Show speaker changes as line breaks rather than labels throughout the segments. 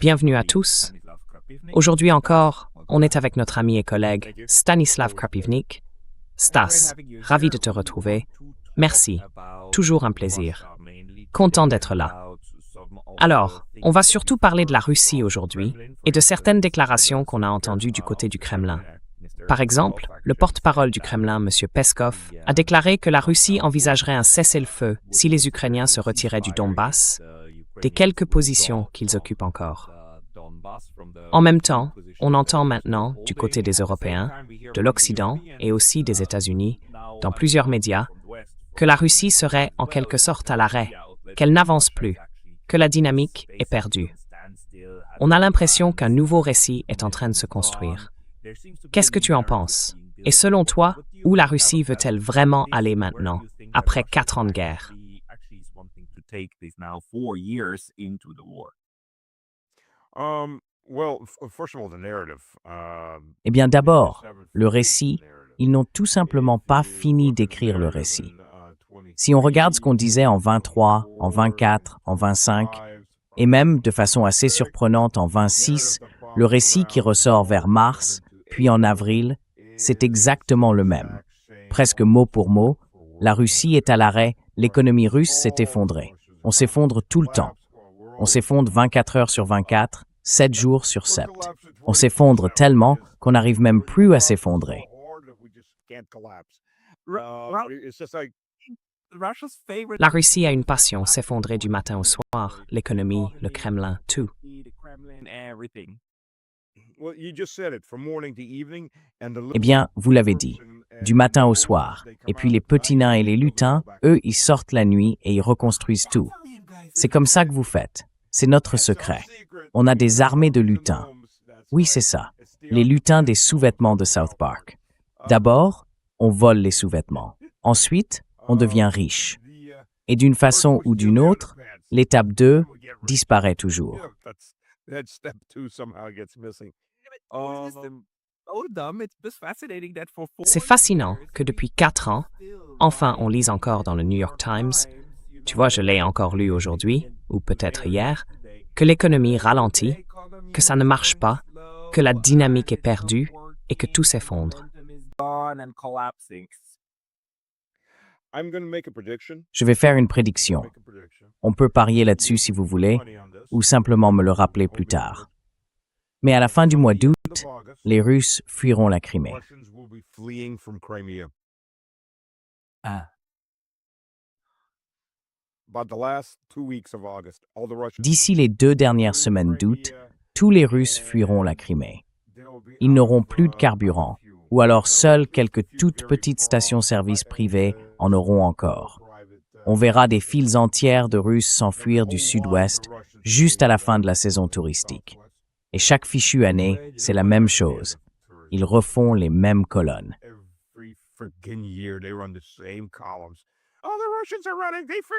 Bienvenue à tous. Aujourd'hui encore, on est avec notre ami et collègue Stanislav Krapivnik. Stas, ravi de te retrouver. Merci, toujours un plaisir. Content d'être là. Alors, on va surtout parler de la Russie aujourd'hui et de certaines déclarations qu'on a entendues du côté du Kremlin. Par exemple, le porte-parole du Kremlin, M. Peskov, a déclaré que la Russie envisagerait un cessez-le-feu si les Ukrainiens se retiraient du Donbass, des quelques positions qu'ils occupent encore. En même temps, on entend maintenant, du côté des Européens, de l'Occident et aussi des États-Unis, dans plusieurs médias, que la Russie serait en quelque sorte à l'arrêt, qu'elle n'avance plus, que la dynamique est perdue. On a l'impression qu'un nouveau récit est en train de se construire. Qu'est-ce que tu en penses? Et selon toi, où la Russie veut-elle vraiment aller maintenant, après 4 ans de guerre?
Eh bien d'abord, le récit, ils n'ont tout simplement pas fini d'écrire le récit. Si on regarde ce qu'on disait en 23, en 24, en 25, et même de façon assez surprenante en 26, le récit qui ressort vers mars, puis en avril, c'est exactement le même. Presque mot pour mot, la Russie est à l'arrêt, l'économie russe s'est effondrée. On s'effondre tout le temps. On s'effondre 24 heures sur 24, 7 jours sur 7. On s'effondre tellement qu'on n'arrive même plus à s'effondrer.
La Russie a une passion, s'effondrer du matin au soir, l'économie, le Kremlin, tout.
Eh bien, vous l'avez dit, du matin au soir. Et puis les petits nains et les lutins, eux, ils sortent la nuit et ils reconstruisent tout. C'est comme ça que vous faites. C'est notre secret. On a des armées de lutins. Oui, c'est ça. Les lutins des sous-vêtements de South Park. D'abord, on vole les sous-vêtements. Ensuite, on devient riche. Et d'une façon ou d'une autre, l'étape 2 disparaît toujours.
C'est fascinant que depuis 4 ans, enfin on lise encore dans le New York Times, tu vois, je l'ai encore lu aujourd'hui, ou peut-être hier, que l'économie ralentit, que ça ne marche pas, que la dynamique est perdue et que tout s'effondre.
Je vais faire une prédiction. On peut parier là-dessus si vous voulez, ou simplement me le rappeler plus tard. Mais à la fin du mois d'août, les Russes fuiront la Crimée. D'ici les 2 dernières semaines d'août, tous les Russes fuiront la Crimée. Ils n'auront plus de carburant, ou alors seules quelques toutes petites stations-service privées en auront encore. On verra des files entières de Russes s'enfuir du sud-ouest juste à la fin de la saison touristique. Et chaque fichue année, c'est la même chose. Ils refont les mêmes colonnes.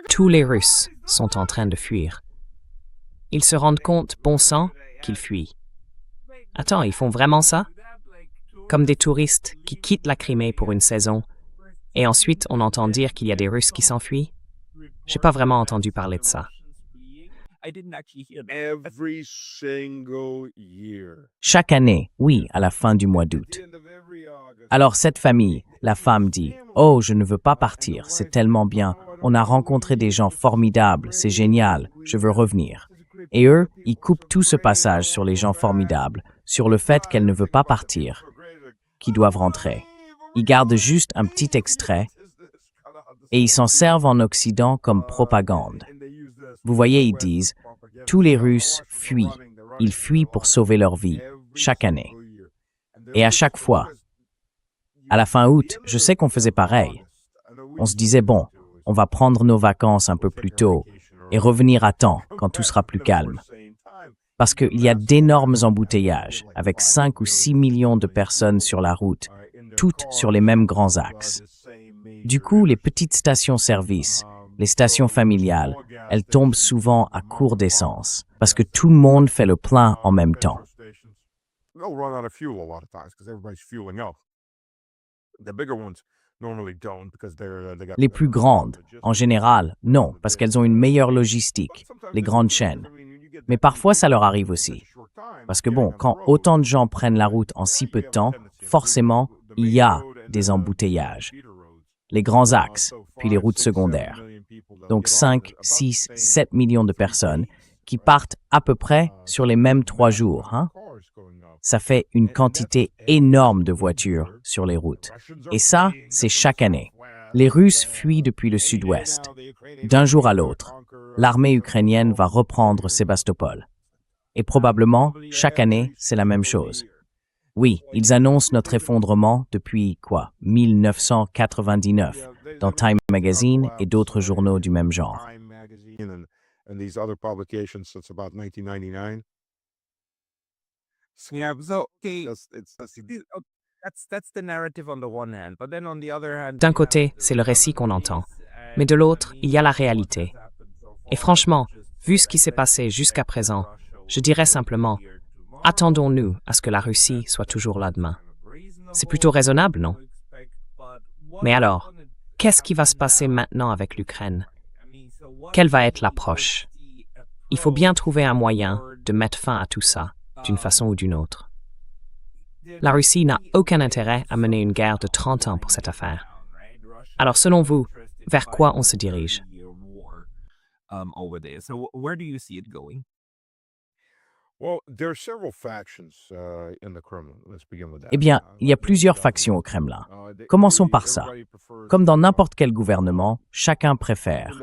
Tous les Russes sont en train de fuir. Ils se rendent compte, bon sang, qu'ils fuient. Attends, ils font vraiment ça? Comme des touristes qui quittent la Crimée pour une saison, et ensuite on entend dire qu'il y a des Russes qui s'enfuient? J'ai pas vraiment entendu parler de ça.
Chaque année, oui, à la fin du mois d'août. Alors cette famille, la femme dit « Oh, je ne veux pas partir, c'est tellement bien, on a rencontré des gens formidables, c'est génial, je veux revenir. » Et eux, ils coupent tout ce passage sur les gens formidables, sur le fait qu'elle ne veut pas partir, qu'ils doivent rentrer. Ils gardent juste un petit extrait et ils s'en servent en Occident comme propagande. Vous voyez, ils disent « Tous les Russes fuient, ils fuient pour sauver leur vie, chaque année. » Et à chaque fois, à la fin août, je sais qu'on faisait pareil. On se disait « Bon, on va prendre nos vacances un peu plus tôt et revenir à temps quand tout sera plus calme. » Parce qu'il y a d'énormes embouteillages, avec 5 ou 6 millions de personnes sur la route, toutes sur les mêmes grands axes. Du coup, les petites stations-service, les stations familiales, elles tombent souvent à court d'essence, parce que tout le monde fait le plein en même temps. Les plus grandes, en général, non, parce qu'elles ont une meilleure logistique, les grandes chaînes. Mais parfois, ça leur arrive aussi. Parce que bon, quand autant de gens prennent la route en si peu de temps, forcément, il y a des embouteillages. Les grands axes, puis les routes secondaires. Donc 5, 6, 7 millions de personnes qui partent à peu près sur les mêmes 3 jours. Hein? Ça fait une quantité énorme de voitures sur les routes. Et ça, c'est chaque année. Les Russes fuient depuis le sud-ouest. D'un jour à l'autre, l'armée ukrainienne va reprendre Sébastopol. Et probablement, chaque année, c'est la même chose. Oui, ils annoncent notre effondrement depuis, 1999, dans Time Magazine et d'autres journaux du même genre.
D'un côté, c'est le récit qu'on entend, mais de l'autre, il y a la réalité. Et franchement, vu ce qui s'est passé jusqu'à présent, je dirais simplement, attendons-nous à ce que la Russie soit toujours là demain. C'est plutôt raisonnable, non? Mais alors, qu'est-ce qui va se passer maintenant avec l'Ukraine? Quelle va être l'approche? Il faut bien trouver un moyen de mettre fin à tout ça, d'une façon ou d'une autre. La Russie n'a aucun intérêt à mener une guerre de 30 ans pour cette affaire. Alors selon vous, vers quoi on se dirige?
Eh bien, il y a plusieurs factions au Kremlin. Commençons par ça. Comme dans n'importe quel gouvernement, chacun préfère.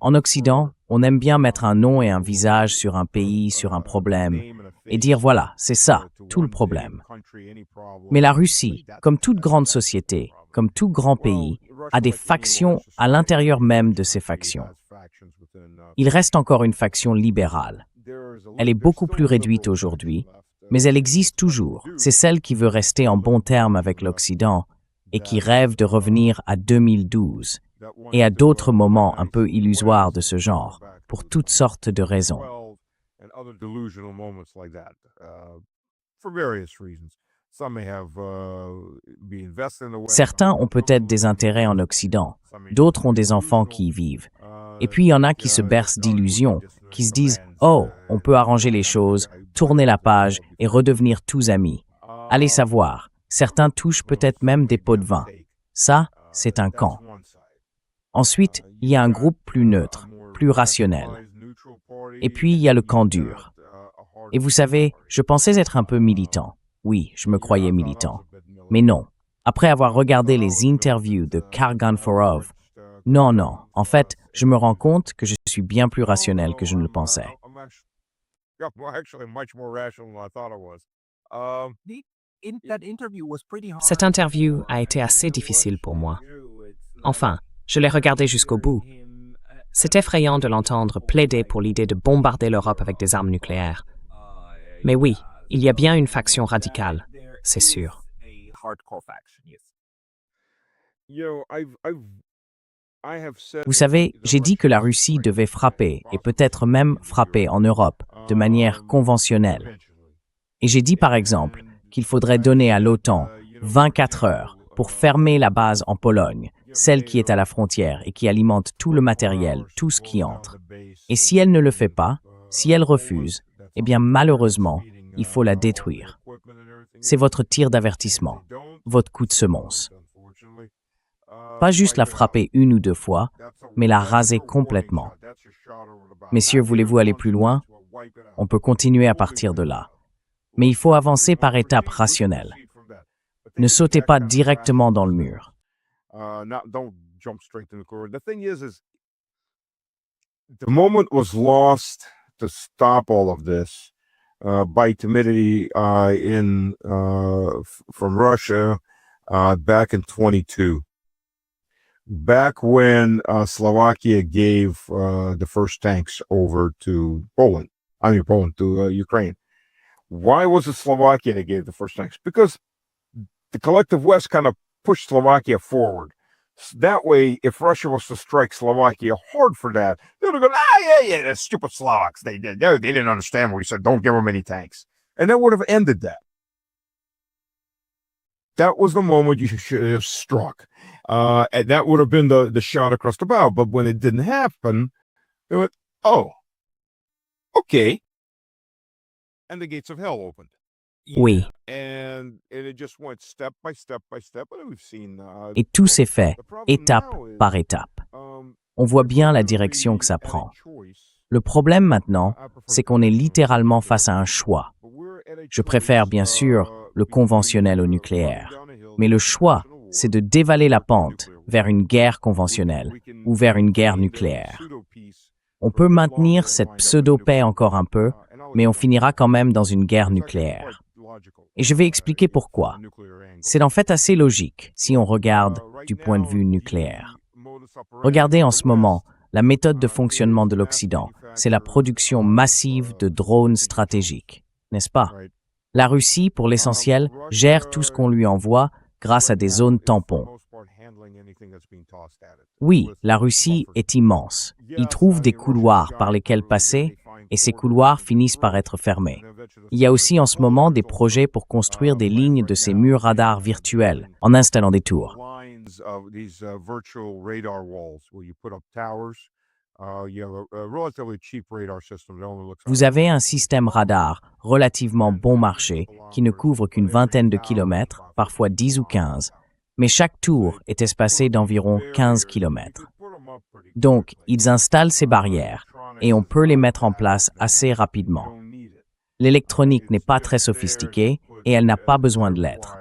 En Occident, on aime bien mettre un nom et un visage sur un pays, sur un problème, et dire voilà, c'est ça, tout le problème. Mais la Russie, comme toute grande société, comme tout grand pays, a des factions à l'intérieur même de ces factions. Il reste encore une faction libérale. Elle est beaucoup plus réduite aujourd'hui, mais elle existe toujours. C'est celle qui veut rester en bons termes avec l'Occident et qui rêve de revenir à 2012 et à d'autres moments un peu illusoires de ce genre, pour toutes sortes de raisons. Certains ont peut-être des intérêts en Occident, d'autres ont des enfants qui y vivent. Et puis il y en a qui se bercent d'illusions, qui se disent « Oh, on peut arranger les choses, tourner la page et redevenir tous amis. » Allez savoir, certains touchent peut-être même des pots de vin. Ça, c'est un camp. Ensuite, il y a un groupe plus neutre, plus rationnel. Et puis, il y a le camp dur. Et vous savez, je pensais être un peu militant. Oui, je me croyais militant. Mais non. Après avoir regardé les interviews de Karganforov, non, en fait, je me rends compte que je suis bien plus rationnel que je ne le pensais.
Cette interview a été assez difficile pour moi. Enfin, je l'ai regardée jusqu'au bout. C'est effrayant de l'entendre plaider pour l'idée de bombarder l'Europe avec des armes nucléaires. Mais oui, il y a bien une faction radicale, c'est sûr.
Vous savez, j'ai dit que la Russie devait frapper, et peut-être même frapper en Europe, de manière conventionnelle. Et j'ai dit par exemple qu'il faudrait donner à l'OTAN 24 heures pour fermer la base en Pologne, celle qui est à la frontière et qui alimente tout le matériel, tout ce qui entre. Et si elle ne le fait pas, si elle refuse, eh bien malheureusement, il faut la détruire. C'est votre tir d'avertissement, votre coup de semonce. Pas juste la frapper 1 ou 2 fois, mais la raser complètement. Messieurs, voulez-vous aller plus loin? On peut continuer à partir de là. Mais il faut avancer par étapes rationnelles. Ne sautez pas directement dans le mur.
The moment was lost to stop all of this by timidity from Russia back in 22. Back when Slovakia gave the first tanks over to to Ukraine. Why was it Slovakia that gave the first tanks? Because the collective West kind of pushed Slovakia forward. That way, if Russia was to strike Slovakia hard for that, they would have gone, yeah, the stupid Slovaks. They didn't understand what we said. Don't give them any tanks. And that would have ended that. that was the moment you should have struck. And that would have been the shot across the bow. But when it didn't happen, they went, oh, okay. And the gates of hell opened.
Oui,
And it just went step by step by step. And we've seen,
Et tout s'est fait
the problem
étape
now is,
par étape.
um,
On voit bien la direction que ça prend. Le problème maintenant, c'est qu'on est littéralement face à un choix. Je préfère bien sûr le conventionnel au nucléaire. Mais le choix, c'est de dévaler la pente vers une guerre conventionnelle ou vers une guerre nucléaire. On peut maintenir cette pseudo-paix encore un peu, mais on finira quand même dans une guerre nucléaire. Et je vais expliquer pourquoi. C'est en fait assez logique si on regarde du point de vue nucléaire. Regardez en ce moment la méthode de fonctionnement de l'Occident. C'est la production massive de drones stratégiques, n'est-ce pas? La Russie, pour l'essentiel, gère tout ce qu'on lui envoie grâce à des zones tampons. Oui, la Russie est immense. Ils trouvent des couloirs par lesquels passer et ces couloirs finissent par être fermés. Il y a aussi en ce moment des projets pour construire des lignes de ces murs radars virtuels en installant des tours. Vous avez un système radar relativement bon marché qui ne couvre qu'une vingtaine de kilomètres, parfois 10 ou 15, mais chaque tour est espacé d'environ 15 kilomètres. Donc, ils installent ces barrières et on peut les mettre en place assez rapidement. L'électronique n'est pas très sophistiquée et elle n'a pas besoin de l'être.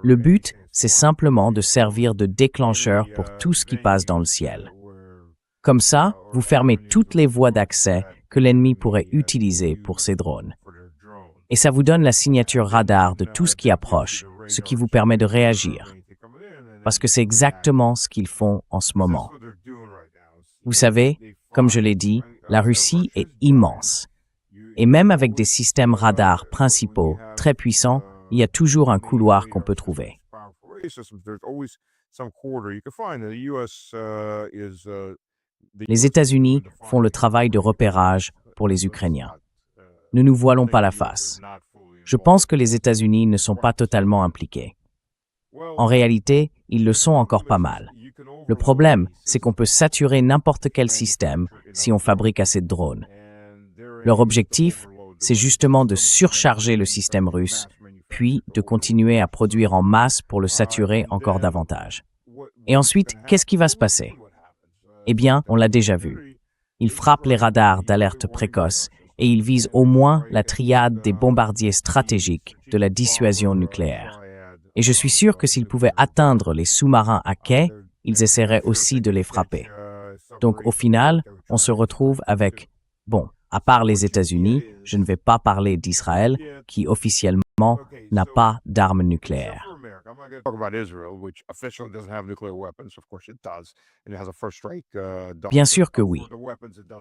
Le but, c'est simplement de servir de déclencheur pour tout ce qui passe dans le ciel. Comme ça, vous fermez toutes les voies d'accès que l'ennemi pourrait utiliser pour ses drones. Et ça vous donne la signature radar de tout ce qui approche, ce qui vous permet de réagir. Parce que c'est exactement ce qu'ils font en ce moment. Vous savez, comme je l'ai dit, la Russie est immense. Et même avec des systèmes radars principaux très puissants, il y a toujours un couloir qu'on peut trouver. Les États-Unis font le travail de repérage pour les Ukrainiens. Ne nous voilons pas la face. Je pense que les États-Unis ne sont pas totalement impliqués. En réalité, ils le sont encore pas mal. Le problème, c'est qu'on peut saturer n'importe quel système si on fabrique assez de drones. Leur objectif, c'est justement de surcharger le système russe, puis de continuer à produire en masse pour le saturer encore davantage. Et ensuite, qu'est-ce qui va se passer? Eh bien, on l'a déjà vu. Ils frappent les radars d'alerte précoce et ils visent au moins la triade des bombardiers stratégiques de la dissuasion nucléaire. Et je suis sûr que s'ils pouvaient atteindre les sous-marins à quai, ils essaieraient aussi de les frapper. Donc au final, on se retrouve avec, bon, à part les États-Unis, je ne vais pas parler d'Israël, qui officiellement n'a pas d'armes nucléaires. Bien sûr que oui.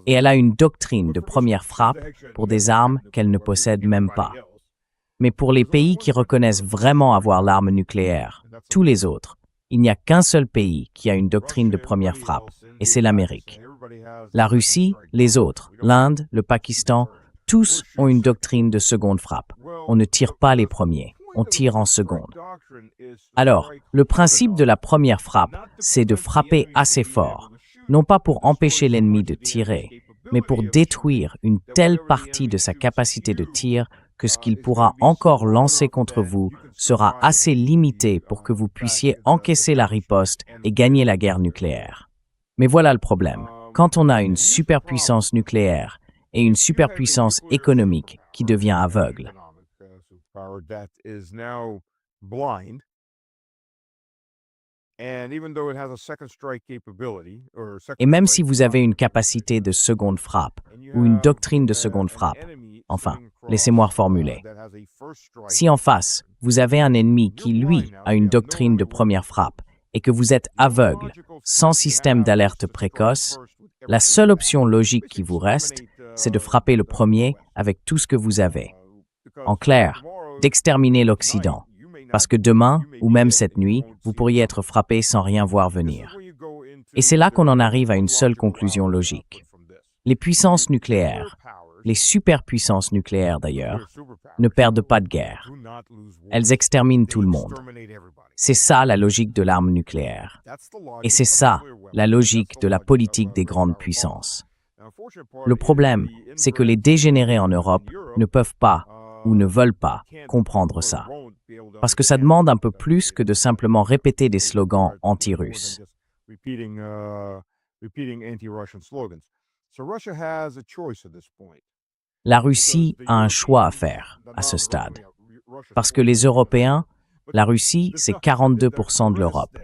Et elle a une doctrine de première frappe pour des armes qu'elle ne possède même pas. Mais pour les pays qui reconnaissent vraiment avoir l'arme nucléaire, tous les autres, il n'y a qu'un seul pays qui a une doctrine de première frappe, et c'est l'Amérique. La Russie, les autres, l'Inde, le Pakistan, tous ont une doctrine de seconde frappe. On ne tire pas les premiers, on tire en seconde. Alors, le principe de la première frappe, c'est de frapper assez fort, non pas pour empêcher l'ennemi de tirer, mais pour détruire une telle partie de sa capacité de tir que ce qu'il pourra encore lancer contre vous sera assez limité pour que vous puissiez encaisser la riposte et gagner la guerre nucléaire. Mais voilà le problème. Quand on a une superpuissance nucléaire et une superpuissance économique qui devient aveugle, et même si vous avez une capacité de seconde frappe ou une doctrine de seconde frappe, enfin, laissez-moi reformuler. Si en face, vous avez un ennemi qui, lui, a une doctrine de première frappe et que vous êtes aveugle, sans système d'alerte précoce, la seule option logique qui vous reste, c'est de frapper le premier avec tout ce que vous avez. En clair, d'exterminer l'Occident. Parce que demain, ou même cette nuit, vous pourriez être frappé sans rien voir venir. Et c'est là qu'on en arrive à une seule conclusion logique. Les puissances nucléaires, Les superpuissances nucléaires, d'ailleurs, ne perdent pas de guerre. Elles exterminent tout le monde. C'est ça la logique de l'arme nucléaire. Et c'est ça la logique de la politique des grandes puissances. Le problème, c'est que les dégénérés en Europe ne peuvent pas ou ne veulent pas comprendre ça. Parce que ça demande un peu plus que de simplement répéter des slogans anti-russes. La Russie a un choix à faire à ce stade. Parce que les Européens, la Russie, c'est 42% de l'Europe.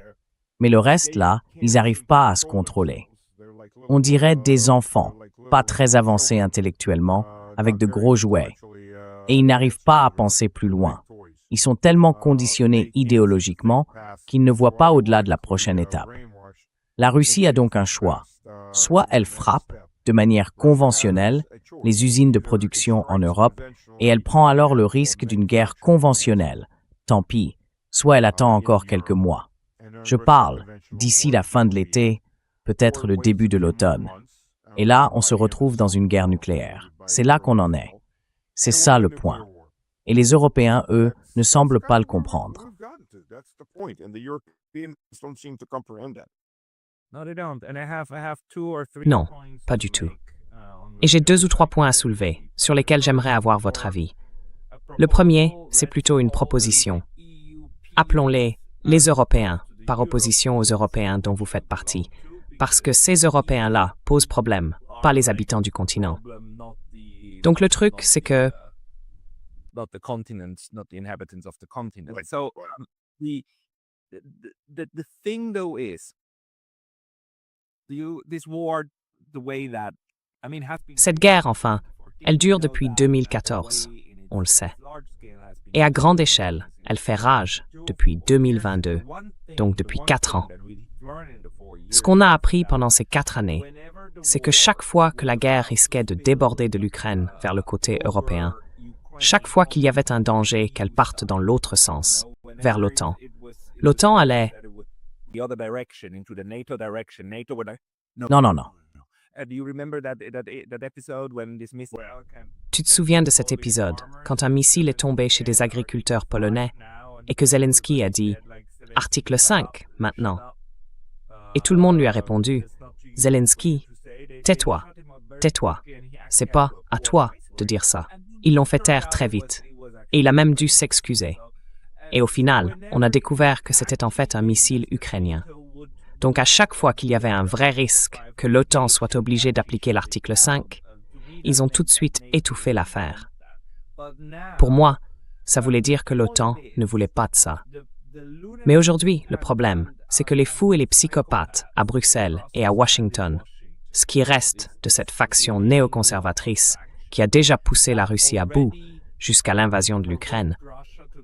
Mais le reste, là, ils n'arrivent pas à se contrôler. On dirait des enfants, pas très avancés intellectuellement, avec de gros jouets. Et ils n'arrivent pas à penser plus loin. Ils sont tellement conditionnés idéologiquement qu'ils ne voient pas au-delà de la prochaine étape. La Russie a donc un choix. Soit elle frappe, de manière conventionnelle, les usines de production en Europe, et elle prend alors le risque d'une guerre conventionnelle. Tant pis, soit elle attend encore quelques mois. Je parle d'ici la fin de l'été, peut-être le début de l'automne. Et là, on se retrouve dans une guerre nucléaire. C'est là qu'on en est. C'est ça le point. Et les Européens, eux, ne semblent pas le comprendre.
Non, pas du tout. Et j'ai 2 ou 3 points à soulever, sur lesquels j'aimerais avoir votre avis. Le premier, c'est plutôt une proposition. Appelons-les les Européens, par opposition aux Européens dont vous faites partie, parce que ces Européens-là posent problème, pas les habitants du continent. Donc le truc, c'est que
not the continent, not the inhabitants of the continent. So the thing though is, this war, the way that
cette guerre, enfin, elle dure depuis 2014, on le sait. Et à grande échelle, elle fait rage depuis 2022, donc depuis 4 ans. Ce qu'on a appris pendant ces 4 années, c'est que chaque fois que la guerre risquait de déborder de l'Ukraine vers le côté européen, chaque fois qu'il y avait un danger qu'elle parte dans l'autre sens, vers l'OTAN, l'OTAN allait...
Non.
Tu te souviens de cet épisode, quand un missile est tombé chez des agriculteurs polonais et que Zelensky a dit « Article 5, maintenant ». Et tout le monde lui a répondu « Zelensky, tais-toi, c'est pas à toi de dire ça ». Ils l'ont fait taire très vite. Et il a même dû s'excuser. Et au final, on a découvert que c'était en fait un missile ukrainien. Donc à chaque fois qu'il y avait un vrai risque que l'OTAN soit obligée d'appliquer l'article 5, ils ont tout de suite étouffé l'affaire. Pour moi, ça voulait dire que l'OTAN ne voulait pas de ça. Mais aujourd'hui, le problème, c'est que les fous et les psychopathes à Bruxelles et à Washington, ce qui reste de cette faction néoconservatrice qui a déjà poussé la Russie à bout jusqu'à l'invasion de l'Ukraine,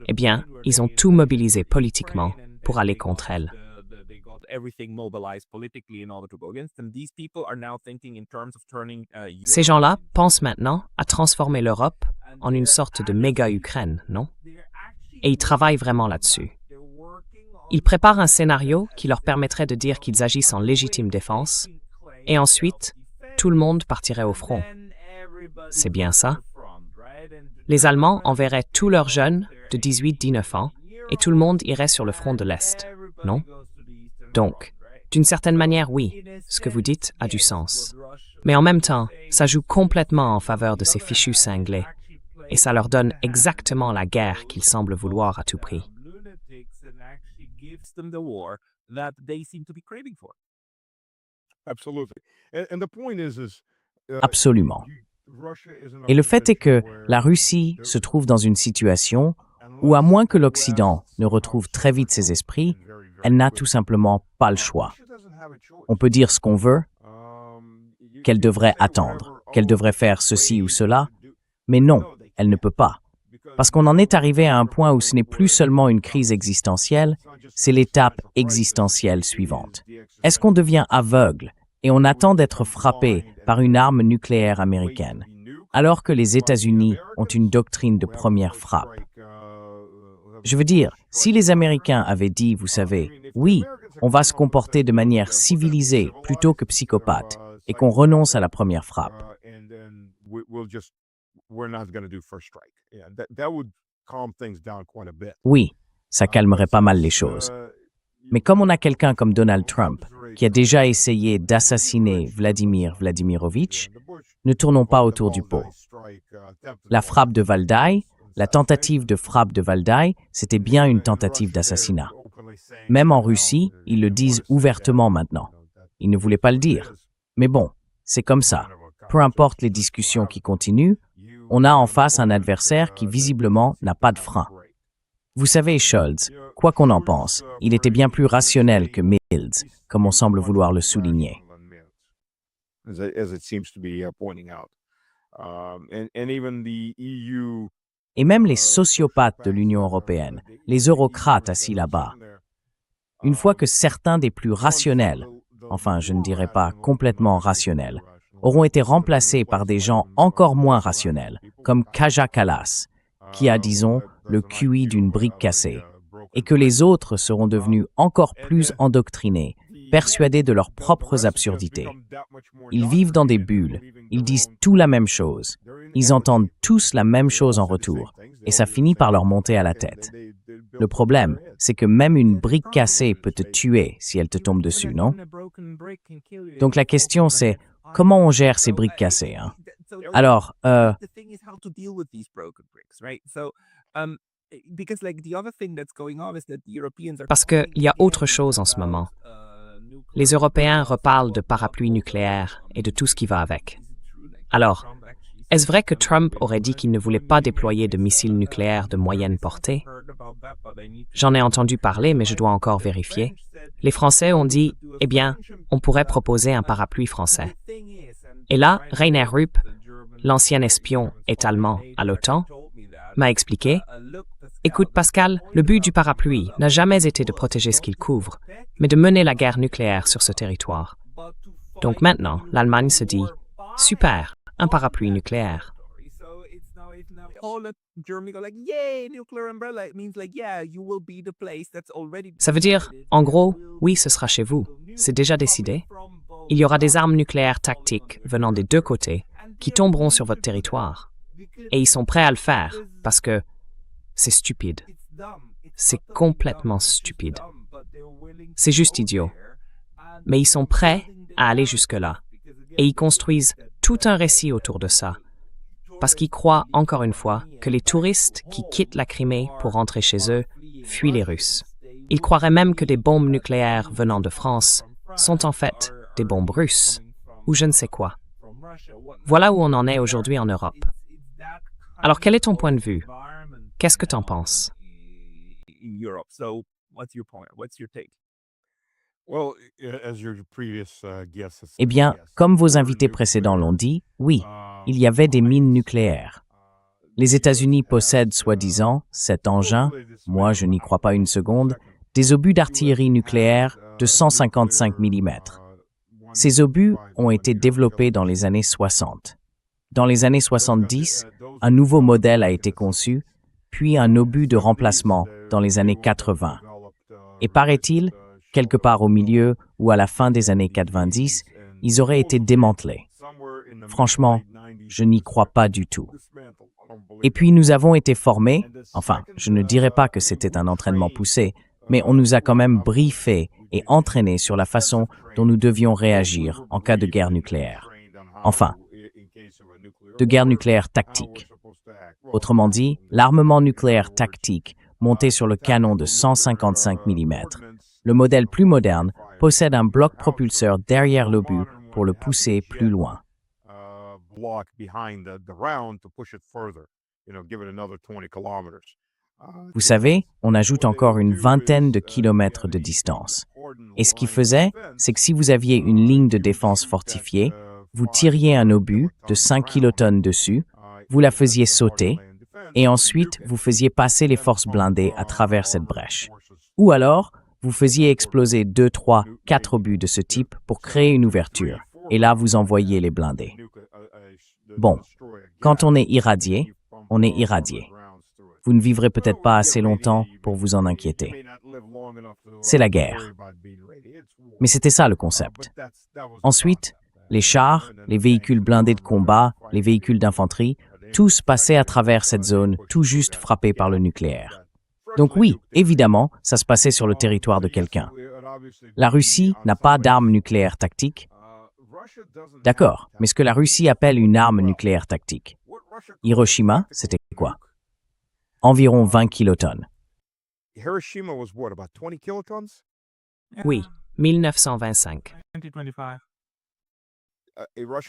eh bien, ils ont tout mobilisé politiquement pour aller contre elle. Ces gens-là pensent maintenant à transformer l'Europe en une sorte de méga-Ukraine, non? Et ils travaillent vraiment là-dessus. Ils préparent un scénario qui leur permettrait de dire qu'ils agissent en légitime défense, et ensuite, tout le monde partirait au front. C'est bien ça? Les Allemands enverraient tous leurs jeunes de 18-19 ans et tout le monde irait sur le front de l'Est, non? Donc, d'une certaine manière, oui, ce que vous dites a du sens. Mais en même temps, ça joue complètement en faveur de ces fichus cinglés et ça leur donne exactement la guerre qu'ils semblent vouloir à tout prix.
Absolument. Et le fait est que la Russie se trouve dans une situation où, à moins que l'Occident ne retrouve très vite ses esprits, elle n'a tout simplement pas le choix. On peut dire ce qu'on veut, qu'elle devrait attendre, qu'elle devrait faire ceci ou cela, mais non, elle ne peut pas. Parce qu'on en est arrivé à un point où ce n'est plus seulement une crise existentielle, c'est l'étape existentielle suivante. Est-ce qu'on devient aveugle et on attend d'être frappé par une arme nucléaire américaine, alors que les États-Unis ont une doctrine de première frappe? Je veux dire, si les Américains avaient dit, vous savez, oui, on va se comporter de manière civilisée plutôt que psychopathe, et qu'on renonce à la première frappe,
we're not going to do first strike. Yeah, that would calm things down quite a bit.
Oui, ça calmerait pas mal les choses. Mais comme on a quelqu'un comme Donald Trump, qui a déjà essayé d'assassiner Vladimir Vladimirovitch, ne tournons pas autour du pot. La frappe de Valdai, la tentative de frappe de Valdai, c'était bien une tentative d'assassinat. Même en Russie, ils le disent ouvertement maintenant. Ils ne voulaient pas le dire. Mais bon, c'est comme ça. Peu importe les discussions qui continuent, on a en face un adversaire qui visiblement n'a pas de frein. Vous savez, Scholz, quoi qu'on en pense, il était bien plus rationnel que Mills, comme on semble vouloir le souligner.
As it seems to be pointing out. And even the EU.
Et même les sociopathes de l'Union européenne, les eurocrates assis là-bas, une fois que certains des plus rationnels, enfin je ne dirais pas complètement rationnels, auront été remplacés par des gens encore moins rationnels, comme Kaja Kallas, qui a, disons, le QI d'une brique cassée, et que les autres seront devenus encore plus endoctrinés, persuadés de leurs propres absurdités. Ils vivent dans des bulles, ils disent tous la même chose, ils entendent tous la même chose en retour, et ça finit par leur monter à la tête. Le problème, c'est que même une brique cassée peut te tuer si elle te tombe dessus, non? Donc la question c'est, comment on gère ces briques cassées, hein? Alors,
Parce qu'il y a autre chose en ce moment. Les Européens reparlent de parapluie nucléaire et de tout ce qui va avec. Alors, est-ce vrai que Trump aurait dit qu'il ne voulait pas déployer de missiles nucléaires de moyenne portée? J'en ai entendu parler, mais je dois encore vérifier. Les Français ont dit, eh bien, on pourrait proposer un parapluie français. Et là, Rainer Rupp, l'ancien espion et allemand à l'OTAN, m'a expliqué, écoute Pascal, le but du parapluie n'a jamais été de protéger ce qu'il couvre, mais de mener la guerre nucléaire sur ce territoire. Donc maintenant, l'Allemagne se dit, super, un parapluie nucléaire. Ça veut dire, en gros, oui, ce sera chez vous. C'est déjà décidé. Il y aura des armes nucléaires tactiques venant des deux côtés qui tomberont sur votre territoire. Et ils sont prêts à le faire parce que c'est stupide. C'est complètement stupide. C'est juste idiot. Mais ils sont prêts à aller jusque-là. Et ils construisent tout un récit autour de ça. Parce qu'ils croient, encore une fois, que les touristes qui quittent la Crimée pour rentrer chez eux fuient les Russes. Ils croiraient même que des bombes nucléaires venant de France sont en fait des bombes russes, ou je ne sais quoi. Voilà où on en est aujourd'hui en Europe. Alors quel est ton point de vue? Qu'est-ce que t'en penses?
Eh bien, comme vos invités précédents l'ont dit, oui, il y avait des mines nucléaires. Les États-Unis possèdent soi-disant cet engin, moi je n'y crois pas une seconde, des obus d'artillerie nucléaire de 155 mm. Ces obus ont été développés dans les années 60. Dans les années 70, un nouveau modèle a été conçu, puis un obus de remplacement dans les années 80. Et paraît-il, quelque part au milieu ou à la fin des années 90, ils auraient été démantelés. Franchement, je n'y crois pas du tout. Et puis nous avons été formés, enfin, je ne dirais pas que c'était un entraînement poussé, mais on nous a quand même briefés et entraînés sur la façon dont nous devions réagir en cas de guerre nucléaire. Enfin, de guerre nucléaire tactique. Autrement dit, l'armement nucléaire tactique monté sur le canon de 155 mm. Le modèle plus moderne possède un bloc propulseur derrière l'obus pour le pousser plus loin. Vous savez, on ajoute encore une vingtaine de kilomètres de distance. Et ce qu'il faisait, c'est que si vous aviez une ligne de défense fortifiée, vous tiriez un obus de 5 kilotonnes dessus, vous la faisiez sauter, et ensuite vous faisiez passer les forces blindées à travers cette brèche. Ou alors, vous faisiez exploser 2, 3, 4 obus de ce type pour créer une ouverture, et là vous envoyiez les blindés. Bon, quand on est irradié, on est irradié. Vous ne vivrez peut-être pas assez longtemps pour vous en inquiéter. C'est la guerre. Mais c'était ça le concept. Ensuite, les chars, les véhicules blindés de combat les véhicules d'infanterie, tous passaient à travers cette zone tout juste frappée par le nucléaire. Donc oui, évidemment, ça se passait sur le territoire de quelqu'un. La Russie n'a pas d'arme nucléaire tactique. D'accord, mais ce que la Russie appelle une arme nucléaire tactique. Hiroshima, c'était quoi? Environ 20 kilotonnes.
Hiroshima was what, about 20 kilotons?
Oui, 1925.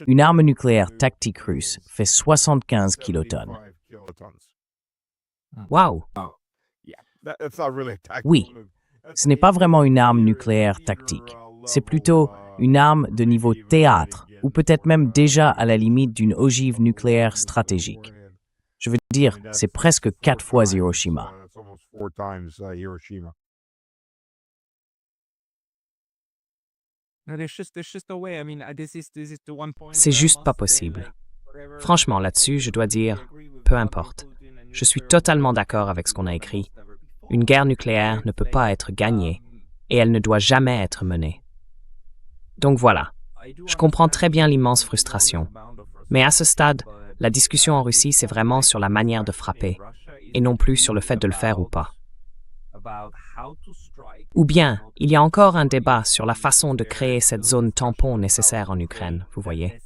Une arme nucléaire tactique russe fait 75 kilotonnes.
Waouh!
Oui, ce n'est pas vraiment une arme nucléaire tactique. C'est plutôt une arme de niveau théâtre, ou peut-être même déjà à la limite d'une ogive nucléaire stratégique. Je veux dire, c'est presque 4 fois Hiroshima.
C'est juste pas possible. Franchement, là-dessus, je dois dire, peu importe. Je suis totalement d'accord avec ce qu'on a écrit. Une guerre nucléaire ne peut pas être gagnée et elle ne doit jamais être menée. Donc voilà, je comprends très bien l'immense frustration. Mais à ce stade, la discussion en Russie, c'est vraiment sur la manière de frapper et non plus sur le fait de le faire ou pas. Ou bien, il y a encore un débat sur la façon de créer cette zone tampon nécessaire en Ukraine, vous voyez.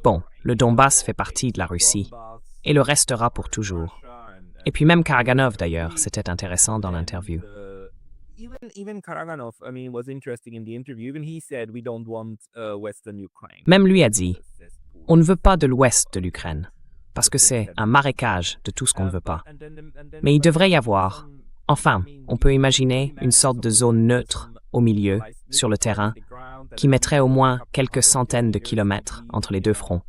Bon, le Donbass fait partie de la Russie et le restera pour toujours. Et puis même Karaganov d'ailleurs, c'était intéressant dans l'interview. Même lui a dit, on ne veut pas de l'ouest de l'Ukraine, parce que c'est un marécage de tout ce qu'on ne veut pas. Mais il devrait y avoir, enfin, on peut imaginer une sorte de zone neutre au milieu, sur le terrain, qui mettrait au moins quelques centaines de kilomètres entre les deux fronts.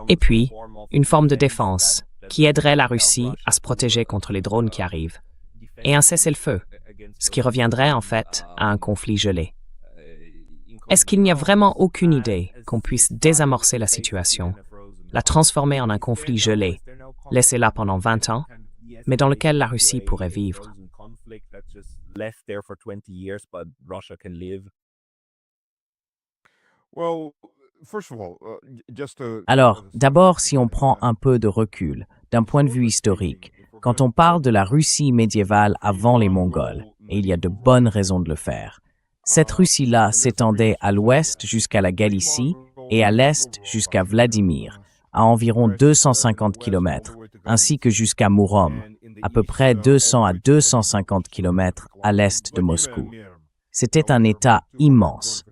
Et puis, une forme de défense qui aiderait la Russie à se protéger contre les drones qui arrivent. Et un cessez-le-feu, ce qui reviendrait en fait à un conflit gelé. Est-ce qu'il n'y a vraiment aucune idée qu'on puisse désamorcer la situation, la transformer en un conflit gelé, laissé là pendant 20 ans, mais dans lequel la Russie pourrait vivre?
Alors, d'abord, si on prend un peu de recul, d'un point de vue historique, quand on parle de la Russie médiévale avant les Mongols, et il y a de bonnes raisons de le faire, cette Russie-là s'étendait à l'ouest jusqu'à la Galicie et à l'est jusqu'à Vladimir, à environ 250 km, ainsi que jusqu'à Murom, à peu près 200 à 250 km à l'est de Moscou. C'était un État immense.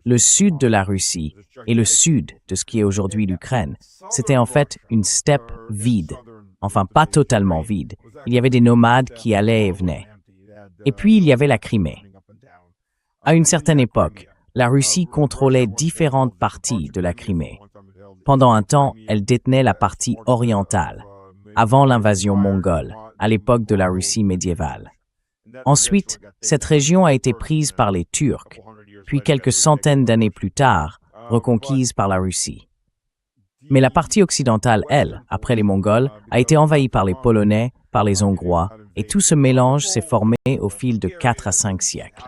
Le sud de la Russie et le sud de ce qui est aujourd'hui l'Ukraine, c'était en fait une steppe vide. Enfin, pas totalement vide. Il y avait des nomades qui allaient et venaient. Et puis, il y avait la Crimée. À une certaine époque, la Russie contrôlait différentes parties de la Crimée. Pendant un temps, elle détenait la partie orientale, avant l'invasion mongole, à l'époque de la Russie médiévale. Ensuite, cette région a été prise par les Turcs, puis quelques centaines d'années plus tard, reconquise par la Russie. Mais la partie occidentale, elle, après les Mongols, a été envahie par les Polonais, par les Hongrois, et tout ce mélange s'est formé au fil de 4 à 5 siècles.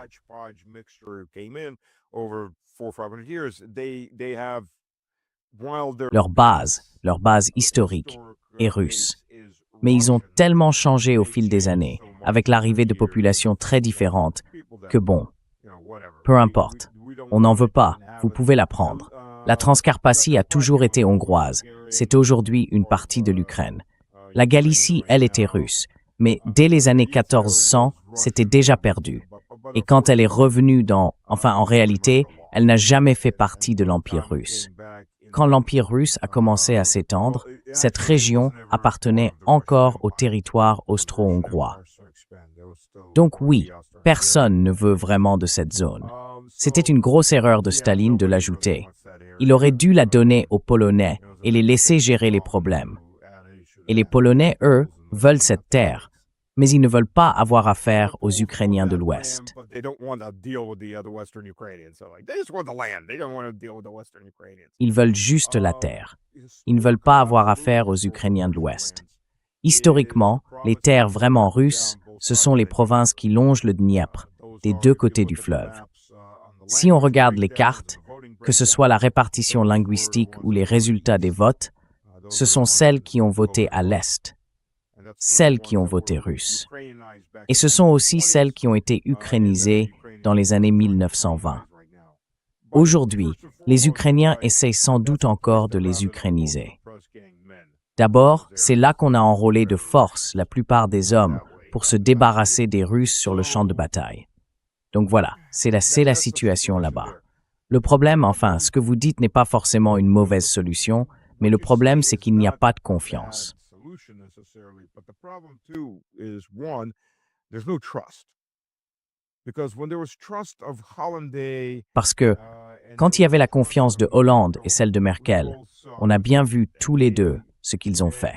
Leur base historique, est russe. Mais ils ont tellement changé au fil des années, avec l'arrivée de populations très différentes, que bon, peu importe, on n'en veut pas, vous pouvez la prendre. La Transcarpathie a toujours été hongroise, c'est aujourd'hui une partie de l'Ukraine. La Galicie, elle, était russe, mais dès les années 1400, c'était déjà perdu. Et quand elle est revenue en réalité, elle n'a jamais fait partie de l'Empire russe. Quand l'Empire russe a commencé à s'étendre, cette région appartenait encore au territoire austro-hongrois. Donc oui, personne ne veut vraiment de cette zone. C'était une grosse erreur de Staline de l'ajouter. Il aurait dû la donner aux Polonais et les laisser gérer les problèmes. Et les Polonais, eux, veulent cette terre, mais ils ne veulent pas avoir affaire aux Ukrainiens de l'Ouest. Ils veulent juste la terre. Ils ne veulent pas avoir affaire aux Ukrainiens de l'Ouest. Historiquement, les terres vraiment russes, ce sont les provinces qui longent le Dniepr, des deux côtés du fleuve. Si on regarde les cartes, que ce soit la répartition linguistique ou les résultats des votes, ce sont celles qui ont voté à l'Est, celles qui ont voté russe. Et ce sont aussi celles qui ont été ukrainisées dans les années 1920. Aujourd'hui, les Ukrainiens essayent sans doute encore de les ukrainiser. D'abord, c'est là qu'on a enrôlé de force la plupart des hommes pour se débarrasser des Russes sur le champ de bataille. Donc voilà, c'est la situation là-bas. Le problème, enfin, ce que vous dites n'est pas forcément une mauvaise solution, mais le problème, c'est qu'il n'y a pas de confiance. Parce que quand il y avait la confiance de Hollande et celle de Merkel, on a bien vu tous les deux ce qu'ils ont fait.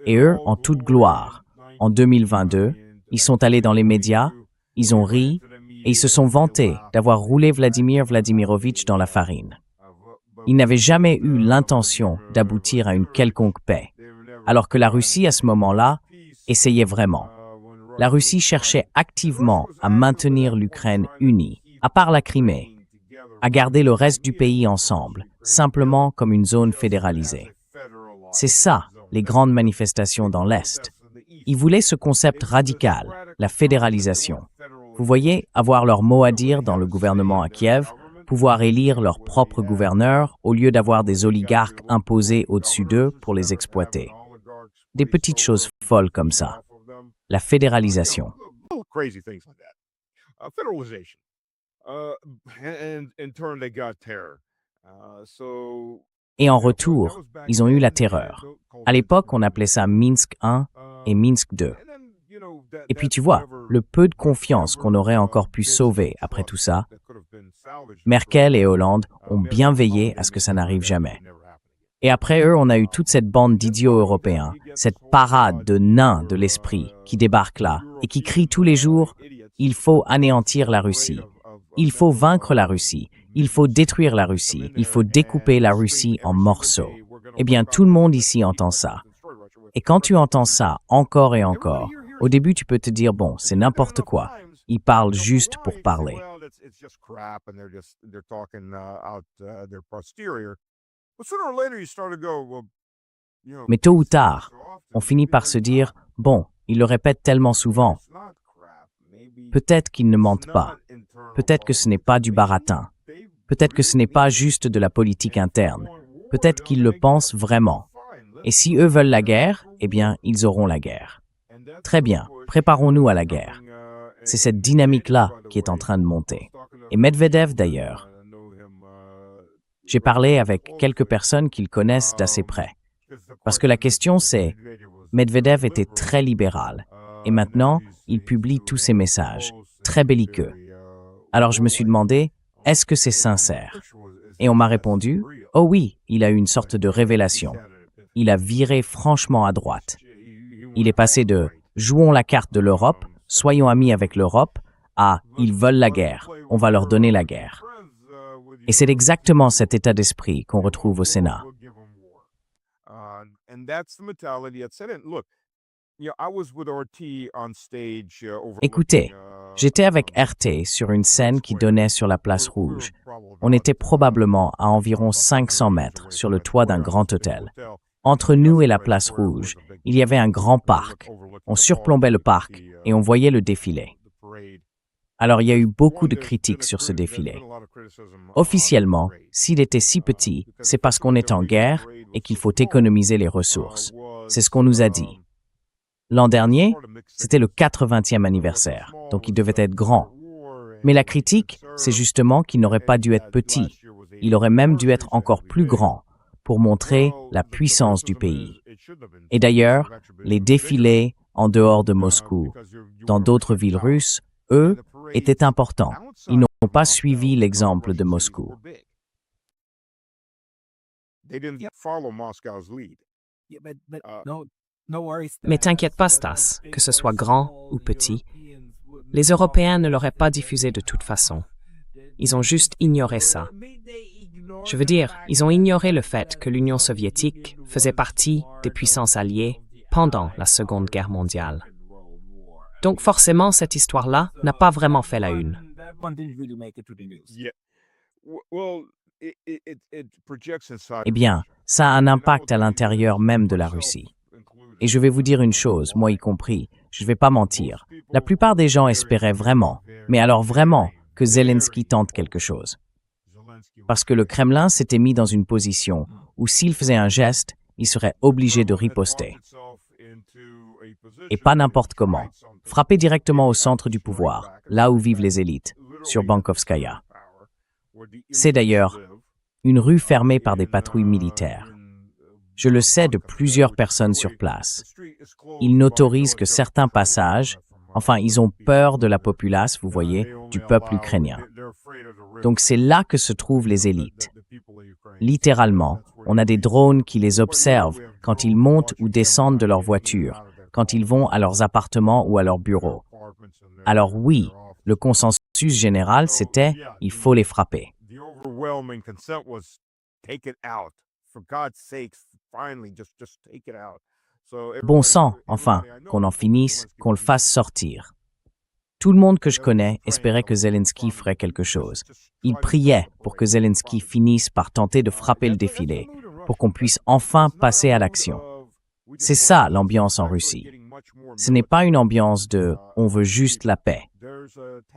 Et eux, en toute gloire, en 2022, ils sont allés dans les médias, ils ont ri et ils se sont vantés d'avoir roulé Vladimir Vladimirovitch dans la farine. Ils n'avaient jamais eu l'intention d'aboutir à une quelconque paix, alors que la Russie, à ce moment-là, essayait vraiment. La Russie cherchait activement à maintenir l'Ukraine unie, à part la Crimée, à garder le reste du pays ensemble, simplement comme une zone fédéralisée. C'est ça, les grandes manifestations dans l'Est. Ils voulaient ce concept radical, la fédéralisation. Vous voyez, avoir leur mot à dire dans le gouvernement à Kiev, pouvoir élire leur propre gouverneur au lieu d'avoir des oligarques imposés au-dessus d'eux pour les exploiter. Des petites choses folles comme ça. La fédéralisation. Et en retour, ils ont eu la terreur. À l'époque, on appelait ça Minsk I et Minsk II. Et puis tu vois, le peu de confiance qu'on aurait encore pu sauver après tout ça, Merkel et Hollande ont bien veillé à ce que ça n'arrive jamais. Et après eux, on a eu toute cette bande d'idiots européens, cette parade de nains de l'esprit qui débarquent là et qui crient tous les jours « Il faut anéantir la Russie, il faut vaincre la Russie, il faut détruire la Russie, il faut découper la Russie en morceaux. » Eh bien, tout le monde ici entend ça. Et quand tu entends ça encore et encore, au début, tu peux te dire « Bon, c'est n'importe quoi. Ils parlent juste pour parler. » Mais tôt ou tard, on finit par se dire « Bon, ils le répètent tellement souvent. Peut-être qu'ils ne mentent pas. Peut-être que ce n'est pas du baratin. Peut-être que ce n'est pas juste de la politique interne. Peut-être qu'ils le pensent vraiment. Et si eux veulent la guerre, eh bien, ils auront la guerre. Très bien, préparons-nous à la guerre. » C'est cette dynamique-là qui est en train de monter. Et Medvedev, d'ailleurs. J'ai parlé avec quelques personnes qu'ils connaissent d'assez près. Parce que la question, c'est, Medvedev était très libéral. Et maintenant, il publie tous ses messages, très belliqueux. Alors je me suis demandé, est-ce que c'est sincère? Et on m'a répondu, oh oui, il a eu une sorte de révélation. Il a viré franchement à droite. Il est passé de « jouons la carte de l'Europe, soyons amis avec l'Europe » à « ils veulent la guerre, on va leur donner la guerre ». Et c'est exactement cet état d'esprit qu'on retrouve au Sénat. Écoutez, j'étais avec RT sur une scène qui donnait sur la place Rouge. On était probablement à environ 500 mètres sur le toit d'un grand hôtel. Entre nous et la place Rouge, il y avait un grand parc. On surplombait le parc et on voyait le défilé. Alors il y a eu beaucoup de critiques sur ce défilé. Officiellement, s'il était si petit, c'est parce qu'on est en guerre et qu'il faut économiser les ressources. C'est ce qu'on nous a dit. L'an dernier, c'était le 80e anniversaire, donc il devait être grand. Mais la critique, c'est justement qu'il n'aurait pas dû être petit. Il aurait même dû être encore plus grand pour montrer la puissance du pays. Et d'ailleurs, les défilés en dehors de Moscou, dans d'autres villes russes, eux, étaient importants. Ils n'ont pas suivi l'exemple de Moscou.
Mais t'inquiète pas, Stas, que ce soit grand ou petit, les Européens ne l'auraient pas diffusé de toute façon. Ils ont juste ignoré ça. Je veux dire, ils ont ignoré le fait que l'Union soviétique faisait partie des puissances alliées pendant la Seconde Guerre mondiale. Donc forcément, cette histoire-là n'a pas vraiment fait la une.
Eh bien, ça a un impact à l'intérieur même de la Russie. Et je vais vous dire une chose, moi y compris, je ne vais pas mentir. La plupart des gens espéraient vraiment, mais alors vraiment, que Zelensky tente quelque chose. Parce que le Kremlin s'était mis dans une position où s'il faisait un geste, il serait obligé de riposter. Et pas n'importe comment. Frapper directement au centre du pouvoir, là où vivent les élites, sur Bankovskaya. C'est d'ailleurs une rue fermée par des patrouilles militaires. Je le sais de plusieurs personnes sur place. Ils n'autorisent que certains passages, enfin, ils ont peur de la populace, vous voyez, du peuple ukrainien. Donc c'est là que se trouvent les élites. Littéralement, on a des drones qui les observent quand ils montent ou descendent de leur voiture, quand ils vont à leurs appartements ou à leurs bureaux. Alors oui, le consensus général, c'était « il faut les frapper ». Bon sang, enfin, qu'on en finisse, qu'on le fasse sortir. Tout le monde que je connais espérait que Zelensky ferait quelque chose. Il priait pour que Zelensky finisse par tenter de frapper le défilé, pour qu'on puisse enfin passer à l'action. C'est ça l'ambiance en Russie. Ce n'est pas une ambiance de « on veut juste la paix ».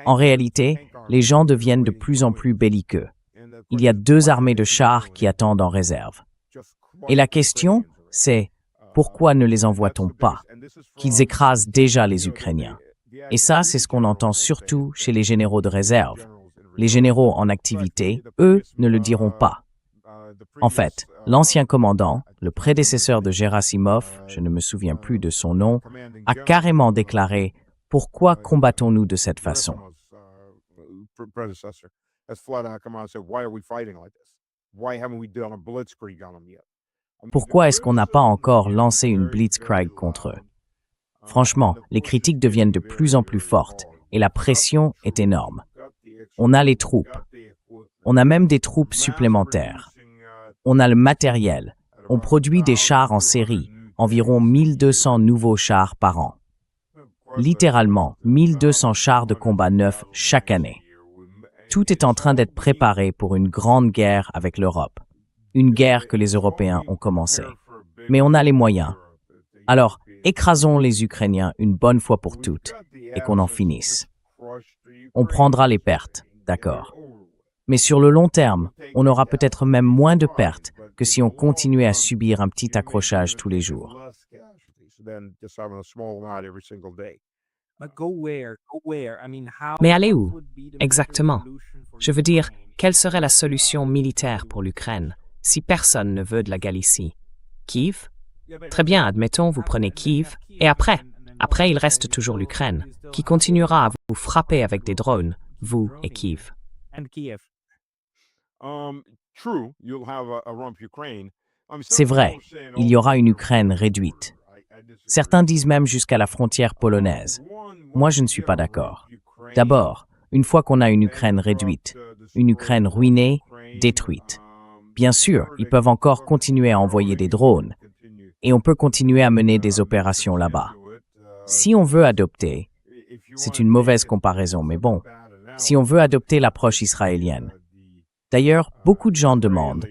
En réalité, les gens deviennent de plus en plus belliqueux. Il y a 2 armées de chars qui attendent en réserve. Et la question, c'est pourquoi ne les envoie-t-on pas? Qu'ils écrasent déjà les Ukrainiens. Et ça, c'est ce qu'on entend surtout chez les généraux de réserve. Les généraux en activité, eux, ne le diront pas. En fait, l'ancien commandant, le prédécesseur de Gerasimov, je ne me souviens plus de son nom, a carrément déclaré « Pourquoi combattons-nous de cette façon ?» Pourquoi est-ce qu'on n'a pas encore lancé une blitzkrieg contre eux? Franchement, les critiques deviennent de plus en plus fortes et la pression est énorme. On a les troupes. On a même des troupes supplémentaires. On a le matériel. On produit des chars en série, environ 1200 nouveaux chars par an. Littéralement, 1200 chars de combat neufs chaque année. Tout est en train d'être préparé pour une grande guerre avec l'Europe. Une guerre que les Européens ont commencée. Mais on a les moyens. Alors, écrasons les Ukrainiens une bonne fois pour toutes et qu'on en finisse. On prendra les pertes, d'accord. Mais sur le long terme, on aura peut-être même moins de pertes que si on continuait à subir un petit accrochage tous les jours.
Mais aller où? Exactement. Je veux dire, quelle serait la solution militaire pour l'Ukraine si personne ne veut de la Galicie? Kiev? Très bien, admettons, vous prenez Kiev, et après, il reste toujours l'Ukraine, qui continuera à vous frapper avec des drones, vous et Kiev.
C'est vrai, il y aura une Ukraine réduite. Certains disent même jusqu'à la frontière polonaise. Moi, je ne suis pas d'accord. D'abord, une fois qu'on a une Ukraine réduite, une Ukraine ruinée, détruite. Bien sûr, ils peuvent encore continuer à envoyer des drones, et on peut continuer à mener des opérations là-bas. Si on veut adopter, c'est une mauvaise comparaison, mais bon, si on veut adopter l'approche israélienne. D'ailleurs, beaucoup de gens demandent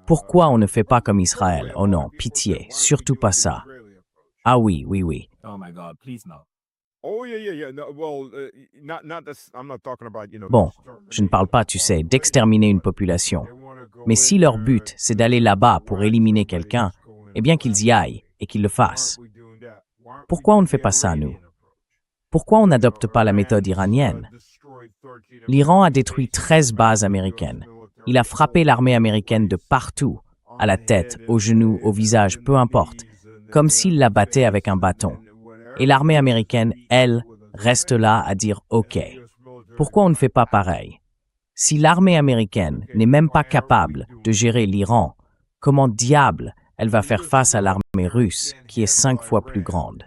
pourquoi on ne fait pas comme Israël. Oh non, pitié, surtout pas ça. Ah oui, oui, oui. Bon, je ne parle pas, tu sais, d'exterminer une population. Mais si leur but, c'est d'aller là-bas pour éliminer quelqu'un, eh bien qu'ils y aillent et qu'ils le fassent. Pourquoi on ne fait pas ça, nous? Pourquoi on n'adopte pas la méthode iranienne? L'Iran a détruit 13 bases américaines. Il a frappé l'armée américaine de partout, à la tête, aux genoux, au visage, peu importe, comme s'il la battait avec un bâton. Et l'armée américaine, elle, reste là à dire « OK ». Pourquoi on ne fait pas pareil? Si l'armée américaine n'est même pas capable de gérer l'Iran, comment diable elle va faire face à l'armée russe, qui est 5 fois plus grande?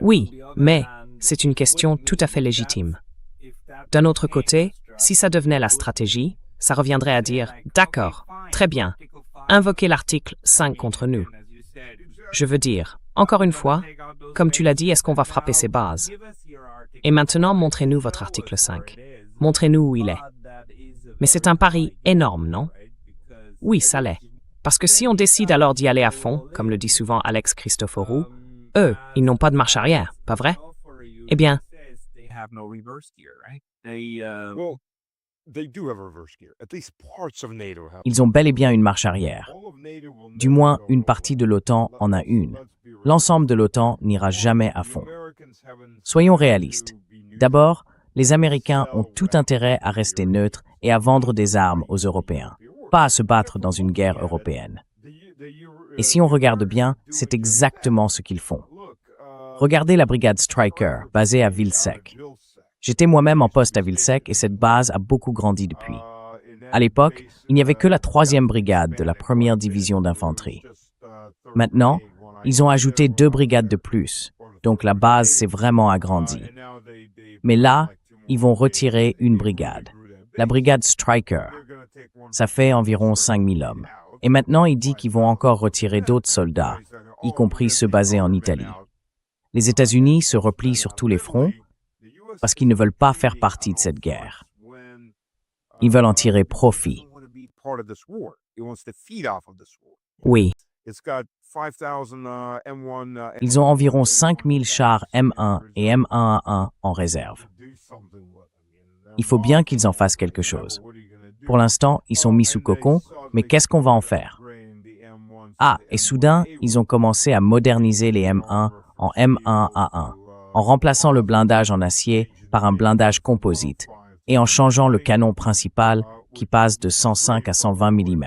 Oui, mais c'est une question tout à fait légitime. D'un autre côté, si ça devenait la stratégie, ça reviendrait à dire « D'accord, très bien, invoquez l'article 5 contre nous ». Je veux dire, encore une fois, comme tu l'as dit, est-ce qu'on va frapper ces bases? Et maintenant, montrez-nous votre article 5. Montrez-nous où il est. Mais c'est un pari énorme, non? Oui, ça l'est. Parce que si on décide alors d'y aller à fond, comme le dit souvent Alex Christoforou, eux, ils n'ont pas de marche arrière, pas vrai? Eh bien,
Well, they do have a reverse gear. At least parts of NATO have.
Ils ont bel et bien une marche arrière. Du moins, une partie de l'OTAN en a une. L'ensemble de l'OTAN n'ira jamais à fond. Soyons réalistes. D'abord, les Américains ont tout intérêt à rester neutres et à vendre des armes aux Européens, pas à se battre dans une guerre européenne. Et si on regarde bien, c'est exactement ce qu'ils font. Regardez la brigade Stryker, basée à Vilsec. J'étais moi-même en poste à Vilsec et cette base a beaucoup grandi depuis. À l'époque, il n'y avait que la 3e brigade de la 1re division d'infanterie. Maintenant, ils ont ajouté 2 brigades de plus, donc la base s'est vraiment agrandie. Mais là, ils vont retirer une brigade, la brigade Stryker. Ça fait environ 5000 hommes. Et maintenant, il dit qu'ils vont encore retirer d'autres soldats, y compris ceux basés en Italie. Les États-Unis se replient sur tous les fronts parce qu'ils ne veulent pas faire partie de cette guerre. Ils veulent en tirer profit.
oui.
Ils ont environ 5000 chars M1 et M1A1 en réserve. Il faut bien qu'ils en fassent quelque chose. Pour l'instant, ils sont mis sous cocon, mais qu'est-ce qu'on va en faire? Ah, et soudain, ils ont commencé à moderniser les M1 en M1A1, en remplaçant le blindage en acier par un blindage composite et en changeant le canon principal qui passe de 105 à 120 mm.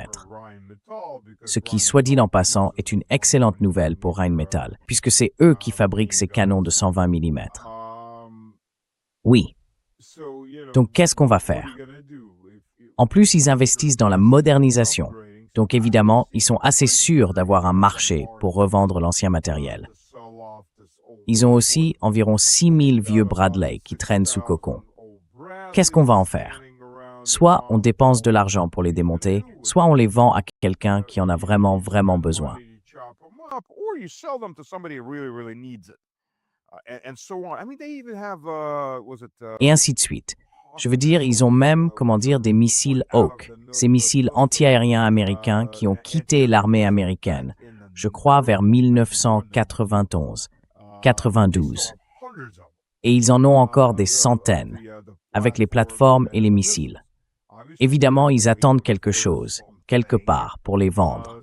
Ce qui, soit dit en passant, est une excellente nouvelle pour Rheinmetall, puisque c'est eux qui fabriquent ces canons de 120 mm. Oui. Donc, qu'est-ce qu'on va faire? En plus, ils investissent dans la modernisation. Donc, évidemment, ils sont assez sûrs d'avoir un marché pour revendre l'ancien matériel. Ils ont aussi environ 6000 vieux Bradley qui traînent sous cocon. Qu'est-ce qu'on va en faire? Soit on dépense de l'argent pour les démonter, soit on les vend à quelqu'un qui en a vraiment, vraiment besoin. Et ainsi de suite. Je veux dire, ils ont même, des missiles Hawk, ces missiles anti-aériens américains qui ont quitté l'armée américaine, je crois vers 1991, 92. Et ils en ont encore des centaines, avec les plateformes et les missiles. Évidemment, ils attendent quelque chose, quelque part, pour les vendre.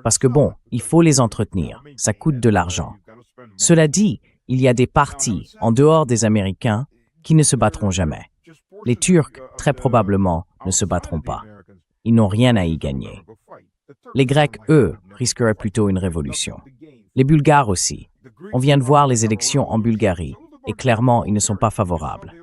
Parce que bon, il faut les entretenir, ça coûte de l'argent. Cela dit, il y a des partis, en dehors des Américains, qui ne se battront jamais. Les Turcs, très probablement, ne se battront pas. Ils n'ont rien à y gagner. Les Grecs, eux, risqueraient plutôt une révolution. Les Bulgares aussi. On vient de voir les élections en Bulgarie, et clairement, ils ne sont pas favorables.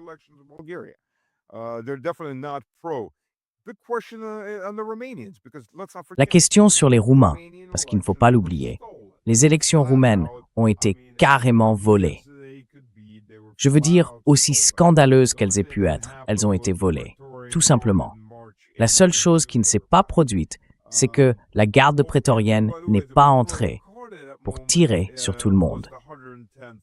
La question sur les Roumains, parce qu'il ne faut pas l'oublier, les élections roumaines ont été carrément volées. Je veux dire, aussi scandaleuses qu'elles aient pu être, elles ont été volées, tout simplement. La seule chose qui ne s'est pas produite, c'est que la garde prétorienne n'est pas entrée pour tirer sur tout le monde.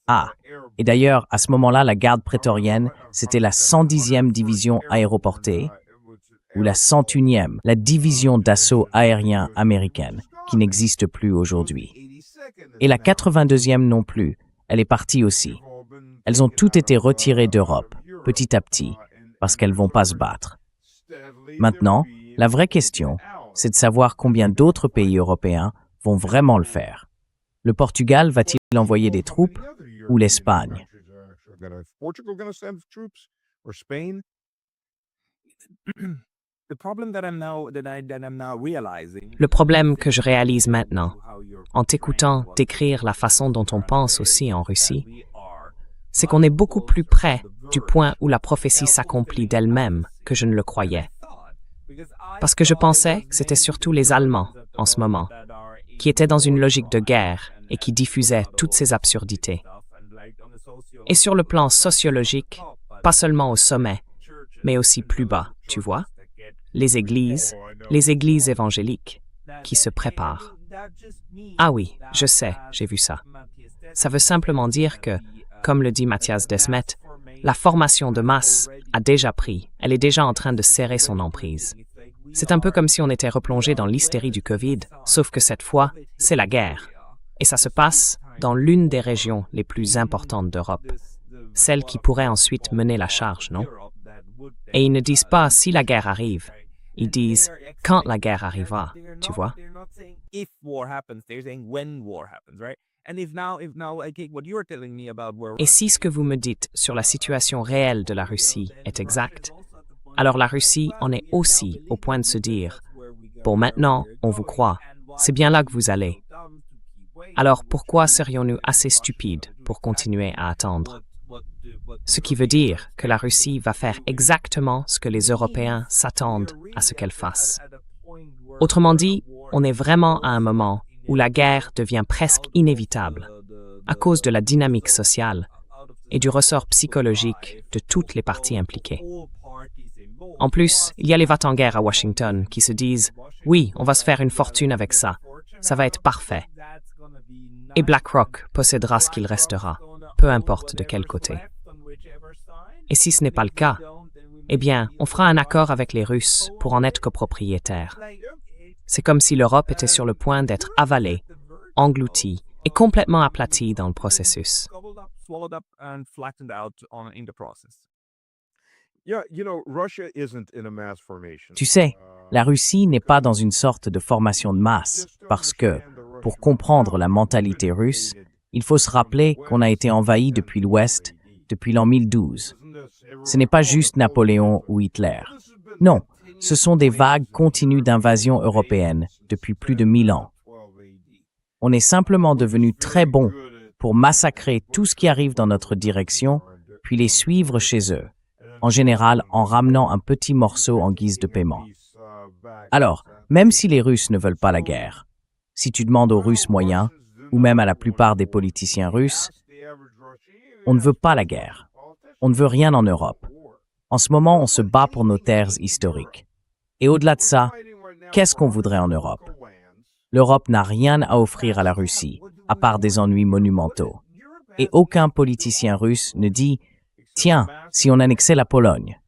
Ah, et d'ailleurs, à ce moment-là, la garde prétorienne, c'était la 110e division aéroportée, ou la 101e, la division d'assaut aérien américaine, qui n'existe plus aujourd'hui. Et la 82e non plus, elle est partie aussi. Elles ont toutes été retirées d'Europe, petit à petit, parce qu'elles ne vont pas se battre. Maintenant, la vraie question, c'est de savoir combien d'autres pays européens vont vraiment le faire. Le Portugal va-t-il envoyer des troupes ou l'Espagne?
Le problème que je réalise maintenant, en t'écoutant décrire la façon dont on pense aussi en Russie, c'est qu'on est beaucoup plus près du point où la prophétie s'accomplit d'elle-même que je ne le croyais. Parce que je pensais que c'était surtout les Allemands, en ce moment, qui étaient dans une logique de guerre et qui diffusaient toutes ces absurdités. Et sur le plan sociologique, pas seulement au sommet, mais aussi plus bas, tu vois, les églises évangéliques, qui se préparent. Ah oui, je sais, j'ai vu ça. Ça veut simplement dire que, comme le dit Matthias Desmet, La formation de masse a déjà pris, elle est déjà en train de serrer son emprise. C'est un peu comme si on était replongé dans l'hystérie du Covid, sauf que cette fois, c'est la guerre. Et ça se passe dans l'une des régions les plus importantes d'Europe, celle qui pourrait ensuite mener la charge, non? Et ils ne disent pas si la guerre arrive, ils disent quand la guerre arrivera, tu vois?
If war happens, they're saying when war happens, right? And if now, I take what you're telling me about where.
Et si ce que vous me dites sur la situation réelle de la Russie est exact, alors la Russie en est aussi au point de se dire « Bon, maintenant, on vous croit, c'est bien là que vous allez. » Alors pourquoi serions-nous assez stupides pour continuer à attendre? Ce qui veut dire que la Russie va faire exactement ce que les Européens s'attendent à ce qu'elle fasse. Autrement dit, on est vraiment à un moment où la guerre devient presque inévitable à cause de la dynamique sociale et du ressort psychologique de toutes les parties impliquées. En plus, il y a les va-t-en-guerre à Washington qui se disent « Oui, on va se faire une fortune avec ça, ça va être parfait. » Et BlackRock possédera ce qu'il restera, peu importe de quel côté. Et si ce n'est pas le cas, eh bien, on fera un accord avec les Russes pour en être copropriétaires. C'est comme si l'Europe était sur le point d'être avalée, engloutie et complètement aplatie dans le processus.
Swallowed up and flattened out in the process.
Yeah, Russia isn't in a mass formation.
Tu sais, la Russie n'est pas dans une sorte de formation de masse, parce que, pour comprendre la mentalité russe, il faut se rappeler qu'on a été envahi depuis l'Ouest depuis l'an 1012. Ce n'est pas juste Napoléon ou Hitler. Non, ce sont des vagues continues d'invasion européenne depuis plus de 1000 ans. On est simplement devenu très bon pour massacrer tout ce qui arrive dans notre direction, puis les suivre chez eux, en général en ramenant un petit morceau en guise de paiement. Alors, même si les Russes ne veulent pas la guerre, si tu demandes aux Russes moyens, ou même à la plupart des politiciens russes, on ne veut pas la guerre. On ne veut rien en Europe. En ce moment, on se bat pour nos terres historiques. Et au-delà de ça, qu'est-ce qu'on voudrait en Europe? L'Europe n'a rien à offrir à la Russie, à part des ennuis monumentaux. Et aucun politicien russe ne dit « Tiens, si on annexait la Pologne ».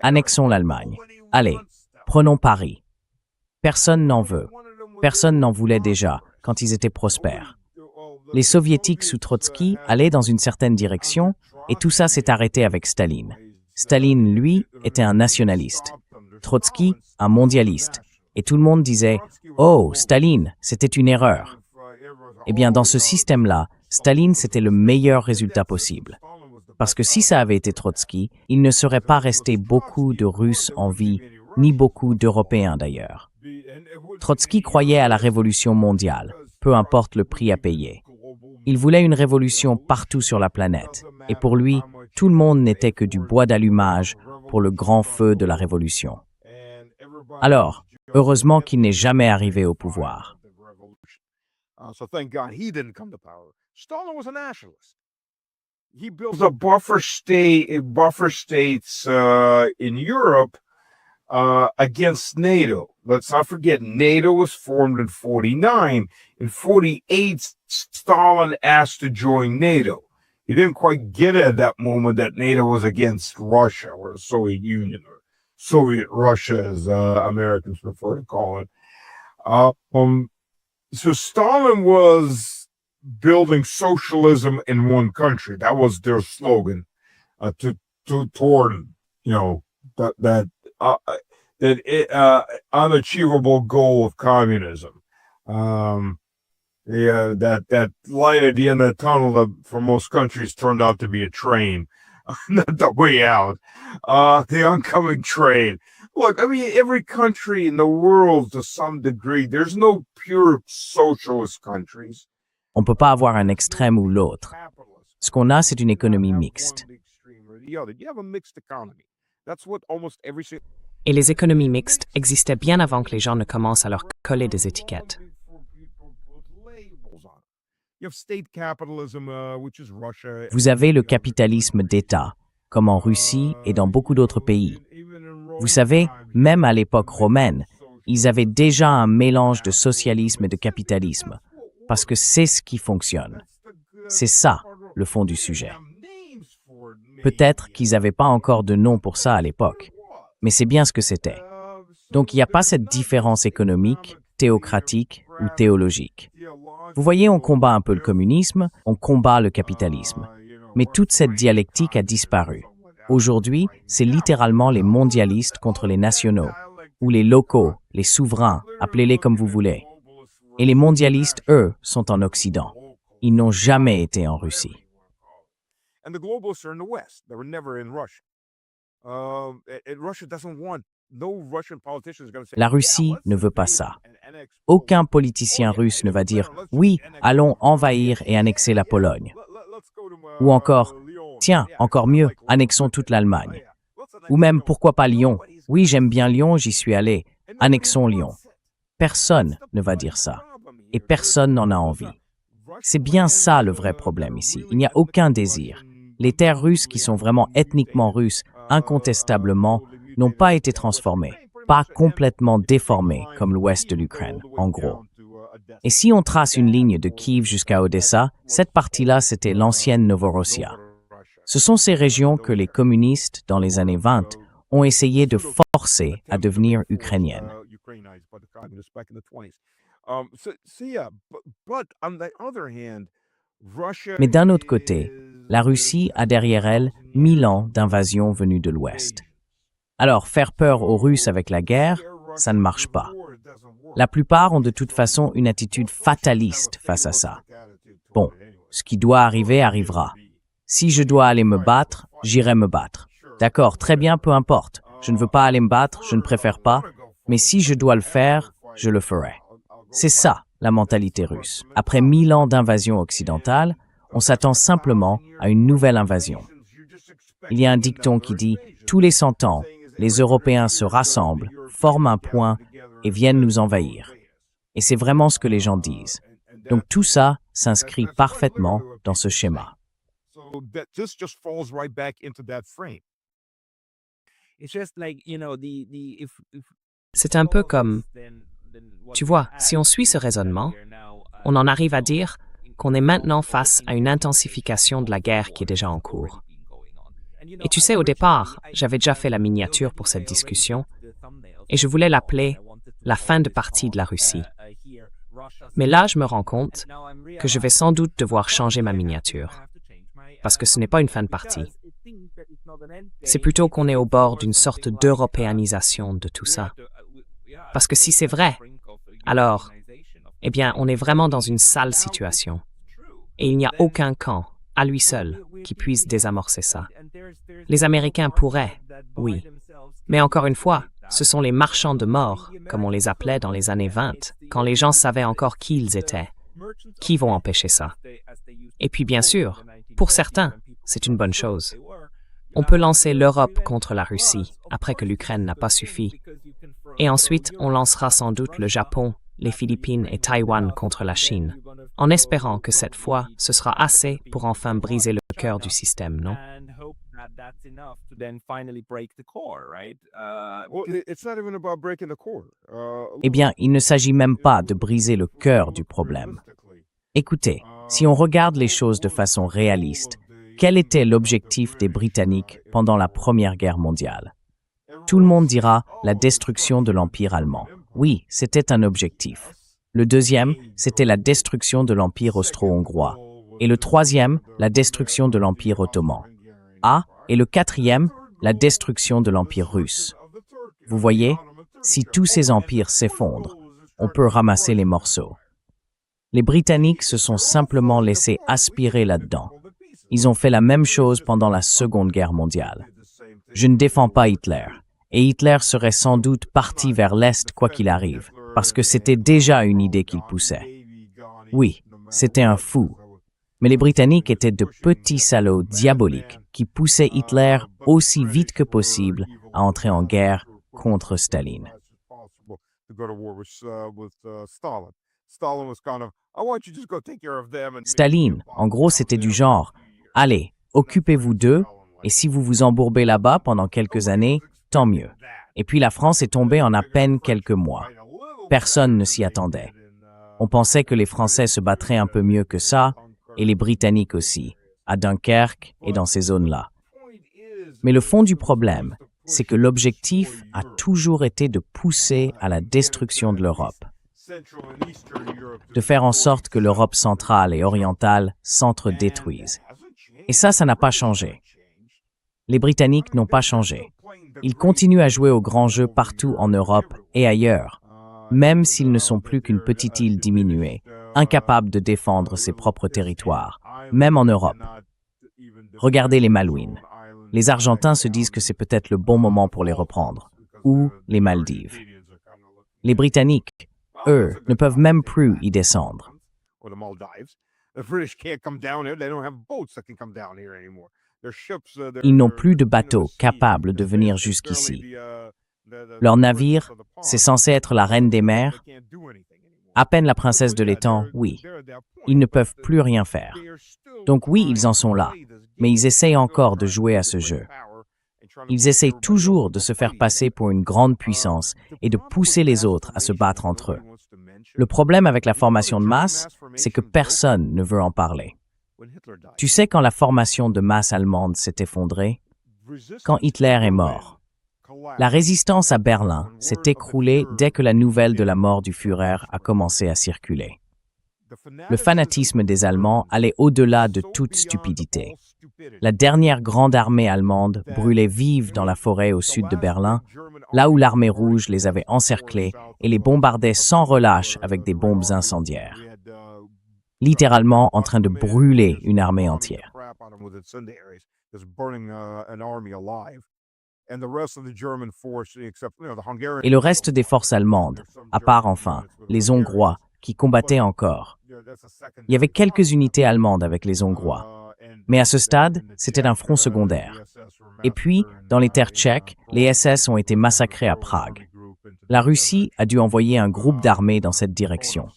Annexons l'Allemagne. Allez, prenons Paris. Personne n'en veut. Personne n'en voulait déjà, quand ils étaient prospères. Les soviétiques sous Trotsky allaient dans une certaine direction, et tout ça s'est arrêté avec Staline. Staline, lui, était un nationaliste. Trotsky, un mondialiste. Et tout le monde disait « Oh, Staline, c'était une erreur ». Eh bien, dans ce système-là, Staline, c'était le meilleur résultat possible. Parce que si ça avait été Trotsky, il ne serait pas resté beaucoup de Russes en vie, ni beaucoup d'Européens d'ailleurs. Trotsky croyait à la révolution mondiale, peu importe le prix à payer. Il voulait une révolution partout sur la planète, et pour lui, tout le monde n'était que du bois d'allumage pour le grand feu de la révolution. Alors, heureusement qu'il n'est jamais arrivé au pouvoir.
So thank God he didn't come to power. Stalin was a nationalist. He built a buffer states in Europe against NATO. Let's not forget, NATO was formed in 49. In 48, Stalin asked to join NATO. He didn't quite get it at that moment that NATO was against Russia, or the Soviet Union, or Soviet Russia, as Americans prefer to call it. So Stalin was building socialism in one country. That was their slogan toward, that unachievable goal of communism. That light at the end of the tunnel that for most countries turned out to be a train, not the way out. The oncoming train. Look, I mean, every country in the world, to some degree, there's no pure socialist countries.
On ne peut pas avoir un extrême ou l'autre. Ce qu'on a, c'est une économie mixte.
Et les économies mixtes existaient bien avant que les gens ne commencent à leur coller des étiquettes.
Vous avez le capitalisme d'État, comme en Russie et dans beaucoup d'autres pays. Vous savez, même à l'époque romaine, ils avaient déjà un mélange de socialisme et de capitalisme, parce que c'est ce qui fonctionne. C'est ça, le fond du sujet. Peut-être qu'ils n'avaient pas encore de nom pour ça à l'époque, mais c'est bien ce que c'était. Donc il n'y a pas cette différence économique, théocratique ou théologique. Vous voyez, on combat un peu le communisme, on combat le capitalisme. Mais toute cette dialectique a disparu. Aujourd'hui, c'est littéralement les mondialistes contre les nationaux, ou les locaux, les souverains, appelez-les comme vous voulez. Et les mondialistes, eux, sont en Occident. Ils n'ont jamais été en Russie.
And the globalists are in the West. They were never in Russia. And Russia doesn't want no Russian politician is going to say.
La Russie ne veut pas ça. Aucun politicien russe ne va dire « Oui, allons envahir et annexer la Pologne ». Ou encore « Tiens, encore mieux, annexons toute l'Allemagne ». Ou même « Pourquoi pas Lyon ? Oui, j'aime bien Lyon, j'y suis allé. Annexons Lyon ». Personne ne va dire ça. Et personne n'en a envie. C'est bien ça le vrai problème ici. Il n'y a aucun désir. Les terres russes qui sont vraiment ethniquement russes, incontestablement, n'ont pas été transformées, pas complètement déformées comme l'ouest de l'Ukraine, en gros. Et si on trace une ligne de Kiev jusqu'à Odessa, cette partie-là, c'était l'ancienne Novorossia. Ce sont ces régions que les communistes, dans les années 20, ont essayé de forcer à devenir ukrainiennes. Mais d'un autre côté, la Russie a derrière elle 1000 ans d'invasion venue de l'Ouest. Alors, faire peur aux Russes avec la guerre, ça ne marche pas. La plupart ont de toute façon une attitude fataliste face à ça. Bon, ce qui doit arriver arrivera. Si je dois aller me battre, j'irai me battre. D'accord, très bien, peu importe. Je ne veux pas aller me battre, je ne préfère pas, mais si je dois le faire, je le ferai. C'est ça, la mentalité russe. Après 1000 ans d'invasion occidentale, on s'attend simplement à une nouvelle invasion. Il y a un dicton qui dit « Tous les 100 ans, les Européens se rassemblent, forment un point et viennent nous envahir. » Et c'est vraiment ce que les gens disent. Donc tout ça s'inscrit parfaitement dans ce schéma.
C'est un peu comme, tu vois, si on suit ce raisonnement, on en arrive à dire qu'on est maintenant face à une intensification de la guerre qui est déjà en cours. Et tu sais, au départ, j'avais déjà fait la miniature pour cette discussion, et je voulais l'appeler « La fin de partie de la Russie ». Mais là, je me rends compte que je vais sans doute devoir changer ma miniature, parce que ce n'est pas une fin de partie. C'est plutôt qu'on est au bord d'une sorte d'européanisation de tout ça. Parce que si c'est vrai, alors, eh bien, on est vraiment dans une sale situation. Et il n'y a aucun camp, à lui seul, qui puisse désamorcer ça. Les Américains pourraient, oui. Mais encore une fois, ce sont les marchands de mort, comme on les appelait dans les années 20, quand les gens savaient encore qui ils étaient. Qui vont empêcher ça? Et puis bien sûr, pour certains, c'est une bonne chose. On peut lancer l'Europe contre la Russie, après que l'Ukraine n'a pas suffi. Et ensuite, on lancera sans doute le Japon, les Philippines et Taïwan contre la Chine, en espérant que cette fois, ce sera assez pour enfin briser le cœur du système, non?
Eh bien, il ne s'agit même pas de briser le cœur du problème. Écoutez, si on regarde les choses de façon réaliste, quel était l'objectif des Britanniques pendant la Première Guerre mondiale? Tout le monde dira la destruction de l'Empire allemand. Oui, c'était un objectif. Le deuxième, c'était la destruction de l'Empire austro-hongrois. Et le troisième, la destruction de l'Empire ottoman. Ah, et le quatrième, la destruction de l'Empire russe. Vous voyez, si tous ces empires s'effondrent, on peut ramasser les morceaux. Les Britanniques se sont simplement laissés aspirer là-dedans. Ils ont fait la même chose pendant la Seconde Guerre mondiale. Je ne défends pas Hitler, et Hitler serait sans doute parti vers l'Est quoi qu'il arrive, parce que c'était déjà une idée qu'il poussait. Oui, c'était un fou. Mais les Britanniques étaient de petits salauds diaboliques qui poussaient Hitler aussi vite que possible à entrer en guerre contre Staline. Staline, en gros, c'était du genre « Allez, occupez-vous d'eux, et si vous vous embourbez là-bas pendant quelques années, tant mieux. » Et puis la France est tombée en à peine quelques mois. Personne ne s'y attendait. On pensait que les Français se battraient un peu mieux que ça, et les Britanniques aussi, à Dunkerque et dans ces zones-là. Mais le fond du problème, c'est que l'objectif a toujours été de pousser à la destruction de l'Europe, de faire en sorte que l'Europe centrale et orientale s'entre-détruise. Et ça n'a pas changé. Les Britanniques n'ont pas changé. Ils continuent à jouer au grand jeu partout en Europe et ailleurs, même s'ils ne sont plus qu'une petite île diminuée, incapable de défendre ses propres territoires, même en Europe. Regardez les Malouines. Les Argentins se disent que c'est peut-être le bon moment pour les reprendre, ou les Maldives. Les Britanniques, eux, ne peuvent même plus y descendre. Ils n'ont plus de bateaux capables de venir jusqu'ici. Leur navire, c'est censé être la reine des mers. À peine la princesse de l'étang, oui. Ils ne peuvent plus rien faire. Donc oui, ils en sont là, mais ils essayent encore de jouer à ce jeu. Ils essayent toujours de se faire passer pour une grande puissance et de pousser les autres à se battre entre eux. Le problème avec la formation de masse, c'est que personne ne veut en parler. Tu sais quand la formation de masse allemande s'est effondrée? Quand Hitler est mort. La résistance à Berlin s'est écroulée dès que la nouvelle de la mort du Führer a commencé à circuler. Le fanatisme des Allemands allait au-delà de toute stupidité. La dernière grande armée allemande brûlait vive dans la forêt au sud de Berlin, là où l'armée rouge les avait encerclés et les bombardait sans relâche avec des bombes incendiaires. Littéralement en train de brûler une armée entière. Et le reste des forces allemandes, à part enfin les Hongrois, qui combattaient encore. Il y avait quelques unités allemandes avec les Hongrois. Mais à ce stade, c'était un front secondaire. Et puis, dans les terres tchèques, les SS ont été massacrés à Prague. La Russie a dû envoyer un groupe d'armées dans cette direction.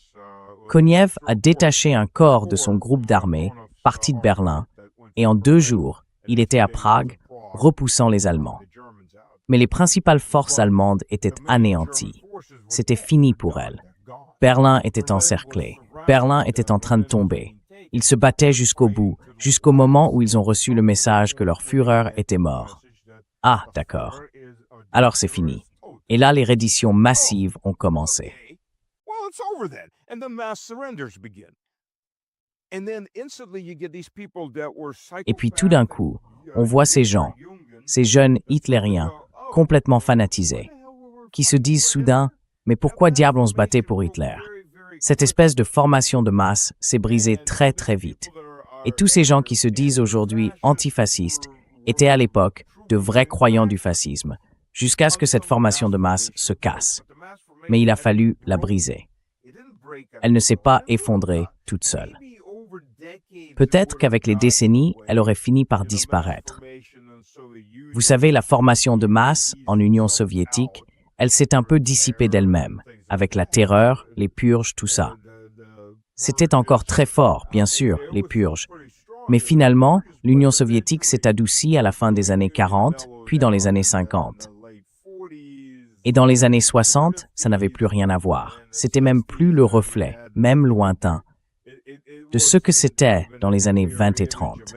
Konev a détaché un corps de son groupe d'armées, parti de Berlin, et en 2 jours, il était à Prague, repoussant les Allemands. Mais les principales forces allemandes étaient anéanties. C'était fini pour elles. Berlin était encerclé. Berlin était en train de tomber. Ils se battaient jusqu'au bout, jusqu'au moment où ils ont reçu le message que leur Führer était mort. Ah, d'accord. Alors c'est fini. Et là, les redditions massives ont commencé. Et puis tout d'un coup, on voit ces gens, ces jeunes hitlériens, complètement fanatisés, qui se disent soudain « Mais pourquoi diable on se battait pour Hitler ?» Cette espèce de formation de masse s'est brisée très très vite. Et tous ces gens qui se disent aujourd'hui antifascistes étaient à l'époque de vrais croyants du fascisme, jusqu'à ce que cette formation de masse se casse. Mais il a fallu la briser. Elle ne s'est pas effondrée toute seule. Peut-être qu'avec les décennies, elle aurait fini par disparaître. Vous savez, la formation de masse en Union soviétique, elle s'est un peu dissipée d'elle-même, avec la terreur, les purges, tout ça. C'était encore très fort, bien sûr, les purges. Mais finalement, l'Union soviétique s'est adoucie à la fin des années 40, puis dans les années 50. Et dans les années 60, ça n'avait plus rien à voir. C'était même plus le reflet, même lointain, de ce que c'était dans les années 20 et 30.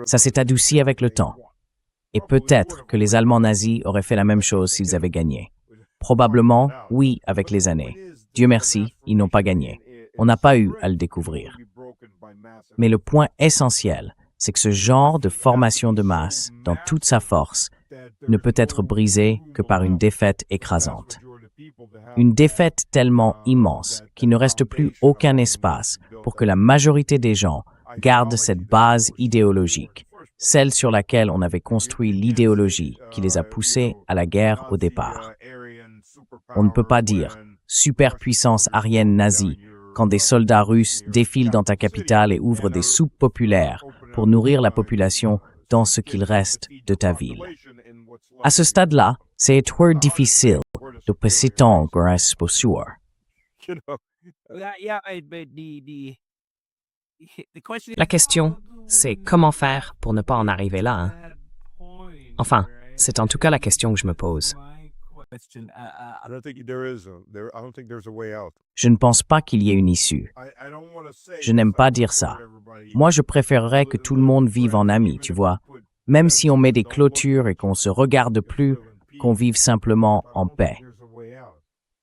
Ça s'est adouci avec le temps. Et peut-être que les Allemands nazis auraient fait la même chose s'ils avaient gagné. Probablement, oui, avec les années. Dieu merci, ils n'ont pas gagné. On n'a pas eu à le découvrir. Mais le point essentiel, c'est que ce genre de formation de masse, dans toute sa force, ne peut être brisé que par une défaite écrasante. Une défaite tellement immense qu'il ne reste plus aucun espace pour que la majorité des gens gardent cette base idéologique, celle sur laquelle on avait construit l'idéologie qui les a poussés à la guerre au départ. On ne peut pas dire « superpuissance aryenne nazie » quand des soldats russes défilent dans ta capitale et ouvrent des soupes populaires pour nourrir la population dans ce qu'il reste de ta ville. À ce stade-là, c'est être difficile de pas s'étendre à ce sûr.
La question, c'est comment faire pour ne pas en arriver là, hein? Enfin, C'est en tout cas la question que je me pose.
I don't think I don't think there's a way out.
Je ne pense pas qu'il y ait une issue.
I don't want to say.
Je n'aime pas dire ça. Moi, je préférerais que tout le monde vive en amis, tu vois. Même si on met des clôtures et qu'on se regarde plus, qu'on vive simplement en paix.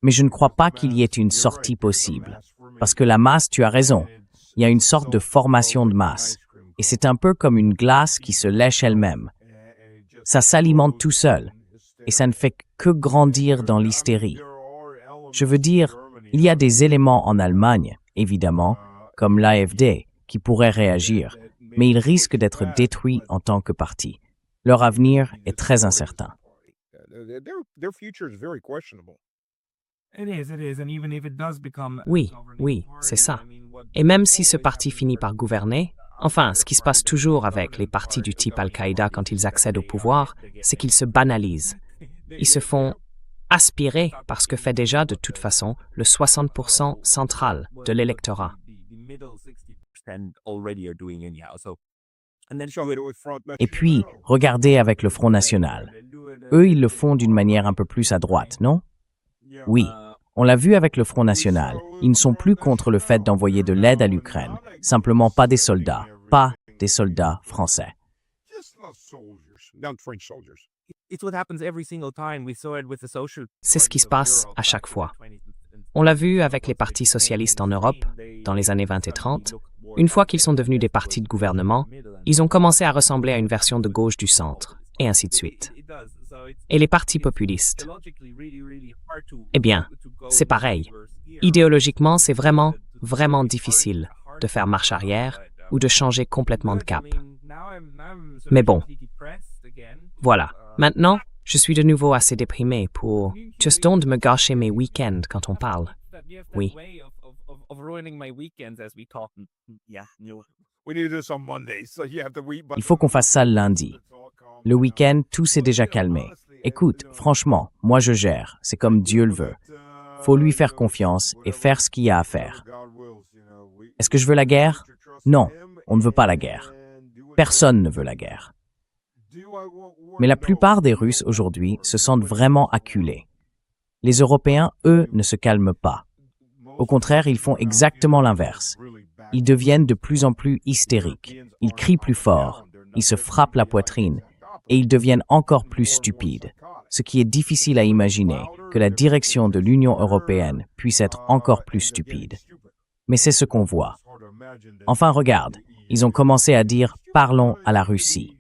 Mais je ne crois pas qu'il y ait une sortie possible. Parce que la masse, tu as raison, il y a une sorte de formation de masse. Et c'est un peu comme une glace qui se lèche elle-même. Ça s'alimente tout seul. Et ça ne fait que grandir dans l'hystérie. Je veux dire, il y a des éléments en Allemagne, évidemment, comme l'AfD, qui pourraient réagir, mais ils risquent d'être détruits en tant que parti. Leur avenir est très incertain.
Their future is very questionable.
Oui, c'est ça. Et même si ce parti finit par gouverner, enfin, ce qui se passe toujours avec les partis du type Al-Qaïda quand ils accèdent au pouvoir, c'est qu'ils se banalisent. Ils se font aspirer par ce que fait déjà, de toute façon, le 60% central de l'électorat.
Et puis, regardez avec le Front National. Eux, ils le font d'une manière un peu plus à droite, non? Oui, on l'a vu avec le Front National. Ils ne sont plus contre le fait d'envoyer de l'aide à l'Ukraine. Simplement pas des soldats français.
C'est ce qui se passe à chaque fois. On l'a vu avec les partis socialistes en Europe, dans les années 20 et 30. Une fois qu'ils sont devenus des partis de gouvernement, ils ont commencé à ressembler à une version de gauche du centre, et ainsi de suite. Et les partis populistes? Eh bien, c'est pareil. Idéologiquement, c'est vraiment, vraiment difficile de faire marche arrière ou de changer complètement de cap. Mais bon, voilà. Maintenant, je suis de nouveau assez déprimé pour juste de me gâcher mes week-ends quand on parle. Oui.
Il faut qu'on fasse ça le lundi. Le week-end, tout s'est déjà calmé. Écoute, franchement, moi je gère. C'est comme Dieu le veut. Faut lui faire confiance et faire ce qu'il y a à faire. Est-ce que je veux la guerre? Non, on ne veut pas la guerre. Personne ne veut la guerre. Mais la plupart des Russes aujourd'hui se sentent vraiment acculés. Les Européens, eux, ne se calment pas. Au contraire, ils font exactement l'inverse. Ils deviennent de plus en plus hystériques. Ils crient plus fort, ils se frappent la poitrine et ils deviennent encore plus stupides. Ce qui est difficile à imaginer, que la direction de l'Union européenne puisse être encore plus stupide. Mais c'est ce qu'on voit. Enfin, regarde, ils ont commencé à dire « parlons à la Russie ».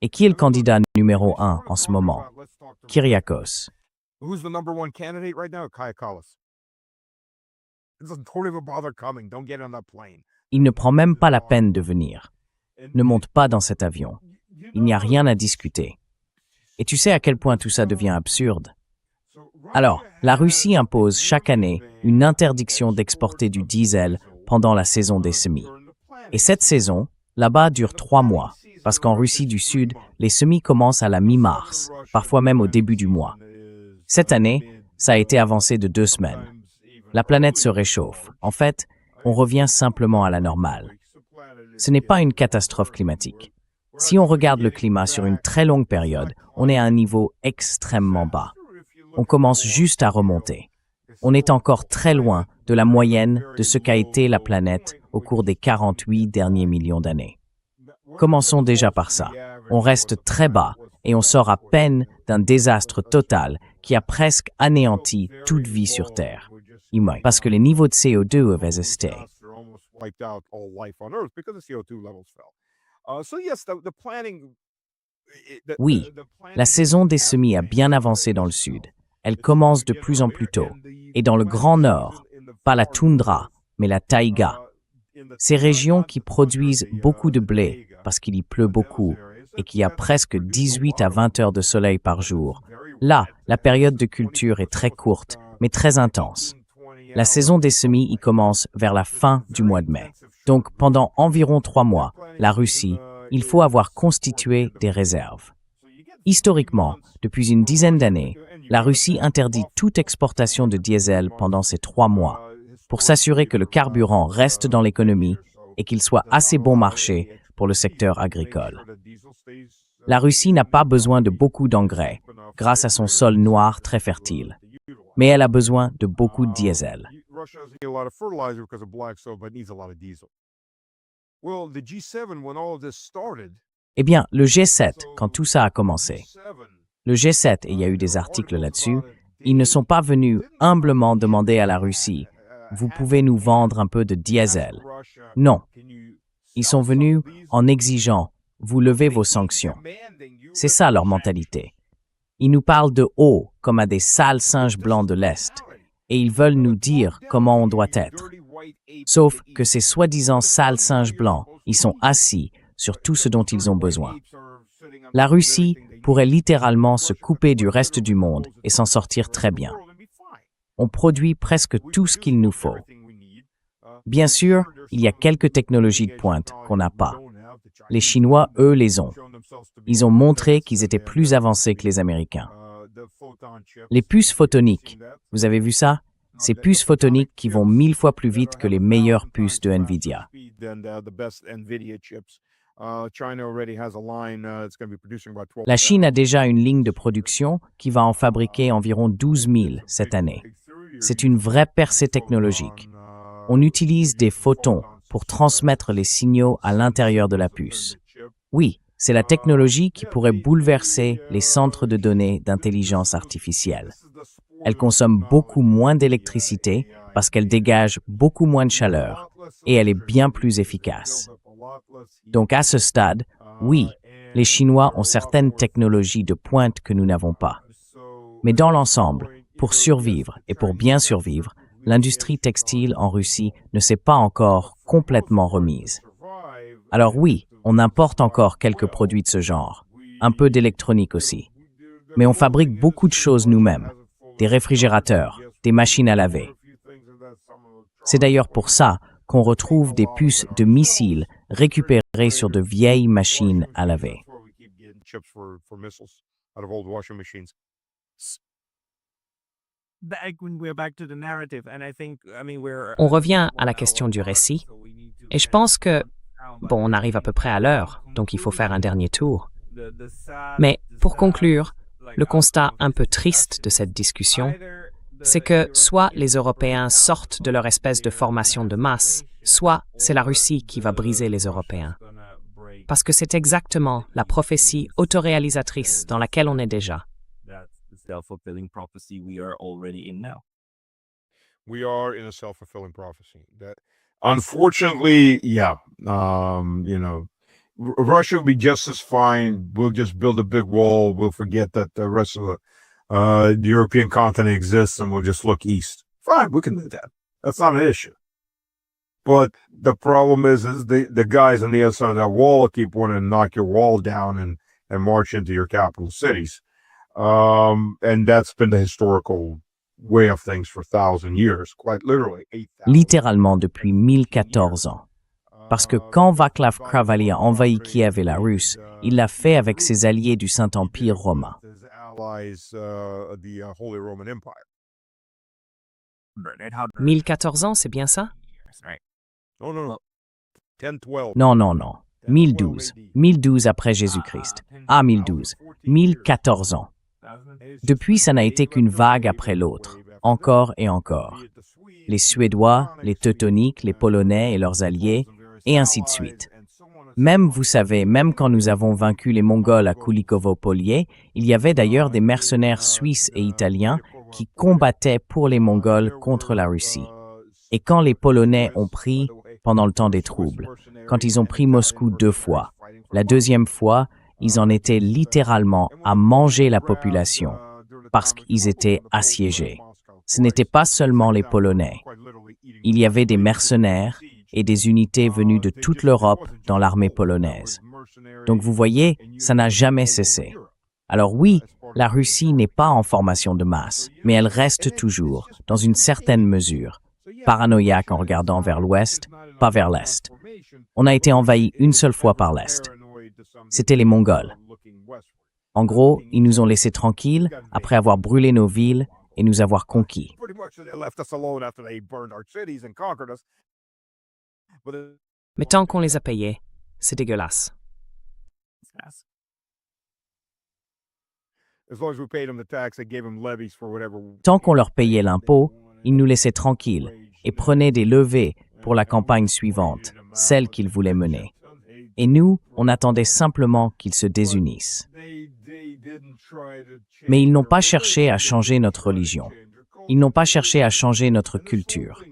Et qui est le candidat numéro 1 en ce moment? Kyriakos.
Who's the number one candidate right now? Kaja Kallas. Don't even bother coming. Don't get on that plane.
Il ne prend même pas la peine de venir. Ne monte pas dans cet avion. Il n'y a rien à discuter. Et tu sais à quel point tout ça devient absurde? Alors, la Russie impose chaque année une interdiction d'exporter du diesel pendant la saison des semis. Et cette saison, là-bas, dure 3 mois. Parce qu'en Russie du Sud, les semis commencent à la mi-mars, parfois même au début du mois. Cette année, ça a été avancé de 2 semaines. La planète se réchauffe. En fait, on revient simplement à la normale. Ce n'est pas une catastrophe climatique. Si on regarde le climat sur une très longue période, on est à un niveau extrêmement bas. On commence juste à remonter. On est encore très loin de la moyenne de ce qu'a été la planète au cours des 48 derniers millions d'années. Commençons déjà par ça. On reste très bas et on sort à peine d'un désastre total qui a presque anéanti toute vie sur Terre. Parce que les niveaux de CO2 avaient resté. Oui, la saison des semis a bien avancé dans le sud. Elle commence de plus en plus tôt. Et dans le Grand Nord, pas la toundra, mais la taïga. Ces régions qui produisent beaucoup de blé parce qu'il y pleut beaucoup et qu'il y a presque 18 à 20 heures de soleil par jour. Là, la période de culture est très courte, mais très intense. La saison des semis y commence vers la fin du mois de mai. Donc, pendant environ 3 mois, la Russie, il faut avoir constitué des réserves. Historiquement, depuis une dizaine d'années, la Russie interdit toute exportation de diesel pendant ces 3 mois pour s'assurer que le carburant reste dans l'économie et qu'il soit assez bon marché pour le secteur agricole. La Russie n'a pas besoin de beaucoup d'engrais, grâce à son sol noir très fertile. Mais elle a besoin de beaucoup de diesel.
Russia doesn't need a lot of fertilizer because of black soil, but needs a lot of diesel. Well, the G7, when all of this started,
Eh bien, le G7, quand tout ça a commencé, le G7, et il y a eu des articles là-dessus, ils ne sont pas venus humblement demander à la Russie, vous pouvez nous vendre un peu de diesel. Non. Ils sont venus en exigeant, vous levez vos sanctions. C'est ça leur mentalité. Ils nous parlent de haut, comme à des sales singes blancs de l'Est, et ils veulent nous dire comment on doit être. Sauf que ces soi-disant sales singes blancs, ils sont assis sur tout ce dont ils ont besoin. La Russie pourrait littéralement se couper du reste du monde et s'en sortir très bien. On produit presque tout ce qu'il nous faut. Bien sûr, il y a quelques technologies de pointe qu'on n'a pas. Les Chinois, eux, les ont. Ils ont montré qu'ils étaient plus avancés que les Américains. Les puces photoniques, vous avez vu ça? Ces puces photoniques qui vont 1000 fois plus vite que les meilleures puces de NVIDIA. La Chine a déjà une ligne de production qui va en fabriquer environ 12 000 cette année. C'est une vraie percée technologique. On utilise des photons pour transmettre les signaux à l'intérieur de la puce. Oui, c'est la technologie qui pourrait bouleverser les centres de données d'intelligence artificielle. Elle consomme beaucoup moins d'électricité parce qu'elle dégage beaucoup moins de chaleur et elle est bien plus efficace. Donc à ce stade, oui, les Chinois ont certaines technologies de pointe que nous n'avons pas. Mais dans l'ensemble, pour survivre et pour bien survivre, l'industrie textile en Russie ne s'est pas encore complètement remise. Alors oui, on importe encore quelques produits de ce genre, un peu d'électronique aussi. Mais on fabrique beaucoup de choses nous-mêmes, des réfrigérateurs, des machines à laver. C'est d'ailleurs pour ça qu'on retrouve des puces de missiles récupérées sur de vieilles machines à laver.
On revient à la question du récit, et je pense que, bon, on arrive à peu près à l'heure, donc il faut faire un dernier tour. Mais pour conclure, le constat un peu triste de cette discussion, c'est que soit les Européens sortent de leur espèce de formation de masse, soit c'est la Russie qui va briser les Européens. Parce que c'est exactement la prophétie autoréalisatrice dans laquelle on est déjà.
We are in a self-fulfilling prophecy. That, unfortunately, yeah, Russia will be just as fine. We'll just build a big wall. We'll forget that the rest of the European continent exists, and we'll just look east. Fine, we can do that. That's not an issue. But the problem is the guys on the other side of that wall keep wanting to knock your wall down and march into your capital cities. And that's been the historical way of things for 1,000 years, quite literally.
Littéralement depuis 1014 ans. Parce que quand Václav Havel a envahi Kiev et la Russe, il l'a fait avec ses alliés du Saint-Empire romain.
1014 ans, c'est bien ça?
Non, non, non. 1012. 1012 après Jésus-Christ. Ah, 1012. 1014 ans. Depuis, ça n'a été qu'une vague après l'autre, encore et encore. Les Suédois, les Teutoniques, les Polonais et leurs alliés, et ainsi de suite. Même, vous savez, même quand nous avons vaincu les Mongols à Kulikovo-Polier, il y avait d'ailleurs des mercenaires suisses et italiens qui combattaient pour les Mongols contre la Russie. Et quand les Polonais ont pris, pendant le temps des troubles, quand ils ont pris Moscou 2 fois, la deuxième fois, ils en étaient littéralement à manger la population parce qu'ils étaient assiégés. Ce n'était pas seulement les Polonais. Il y avait des mercenaires et des unités venues de toute l'Europe dans l'armée polonaise. Donc vous voyez, ça n'a jamais cessé. Alors oui, la Russie n'est pas en formation de masse, mais elle reste toujours, dans une certaine mesure, paranoïaque en regardant vers l'ouest, pas vers l'est. On a été envahi une seule fois par l'est. C'était les Mongols. En gros, ils nous ont laissés tranquilles après avoir brûlé nos villes et nous avoir conquis.
Mais tant qu'on les a payés, c'est dégueulasse.
As long as we paid them the tax, they gave them levies for whatever.
Tant qu'on leur payait l'impôt, ils nous laissaient tranquilles et prenaient des levées pour la campagne suivante, celle qu'ils voulaient mener. Et nous, on attendait simplement qu'ils se désunissent. Mais ils n'ont pas cherché à changer notre religion. Ils n'ont pas cherché à changer notre culture.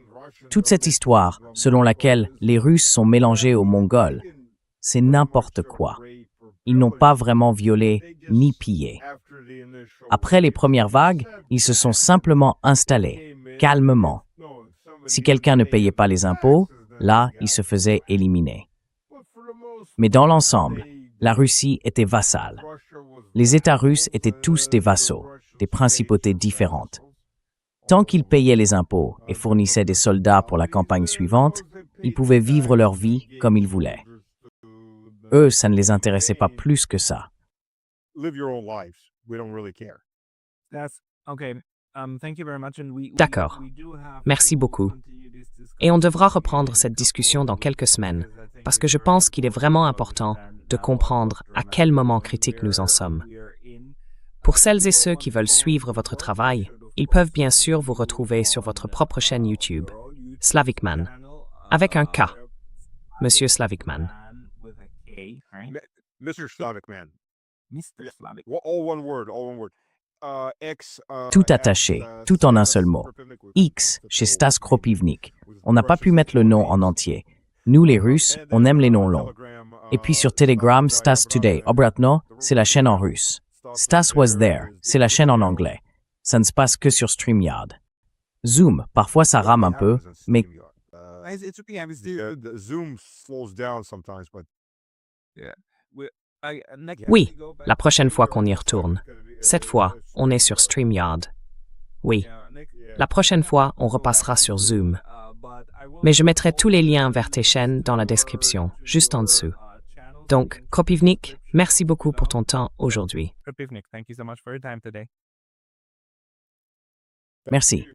Toute cette histoire, selon laquelle les Russes sont mélangés aux Mongols, c'est n'importe quoi. Ils n'ont pas vraiment violé ni pillé. Après les premières vagues, ils se sont simplement installés, calmement. Si quelqu'un ne payait pas les impôts, là, il se faisait éliminer. Mais dans l'ensemble, la Russie était vassale. Les États russes étaient tous des vassaux, des principautés différentes. Tant qu'ils payaient les impôts et fournissaient des soldats pour la campagne suivante, ils pouvaient vivre leur vie comme ils voulaient. Eux, ça ne les intéressait pas plus que ça.
Live your own lives. We don't really care.
That's okay. Thank you very much. And
D'accord. Merci beaucoup. Et on devra reprendre cette discussion dans quelques semaines, parce que je pense qu'il est vraiment important de comprendre à quel moment critique nous en sommes. Pour celles et ceux qui veulent suivre votre travail, ils peuvent bien sûr vous retrouver sur votre propre chaîne YouTube, Slavicman, avec un K, Monsieur Slavicman.
Mr. Slavic Man.
Mr. Slavic.
All one word. All one word.
Tout attaché, tout en un seul mot. X chez Stas Kropivnik. On n'a pas pu mettre le nom en entier. Nous, les Russes, on aime les noms longs. Et puis sur Telegram, Stas Today. Obratno, c'est la chaîne en russe. Stas Was There, c'est la chaîne en anglais. Ça ne se passe que sur StreamYard. Zoom, parfois ça rame un peu, mais
It's okay.
The Zoom slows down sometimes, but
Oui, la prochaine fois qu'on y retourne. Cette fois, on est sur StreamYard. Oui, la prochaine fois, on repassera sur Zoom. Mais je mettrai tous les liens vers tes chaînes dans la description, juste en dessous. Donc, Kropivnik, merci beaucoup pour ton temps aujourd'hui.
Kropivnik, thank you so much for your time today.
merci.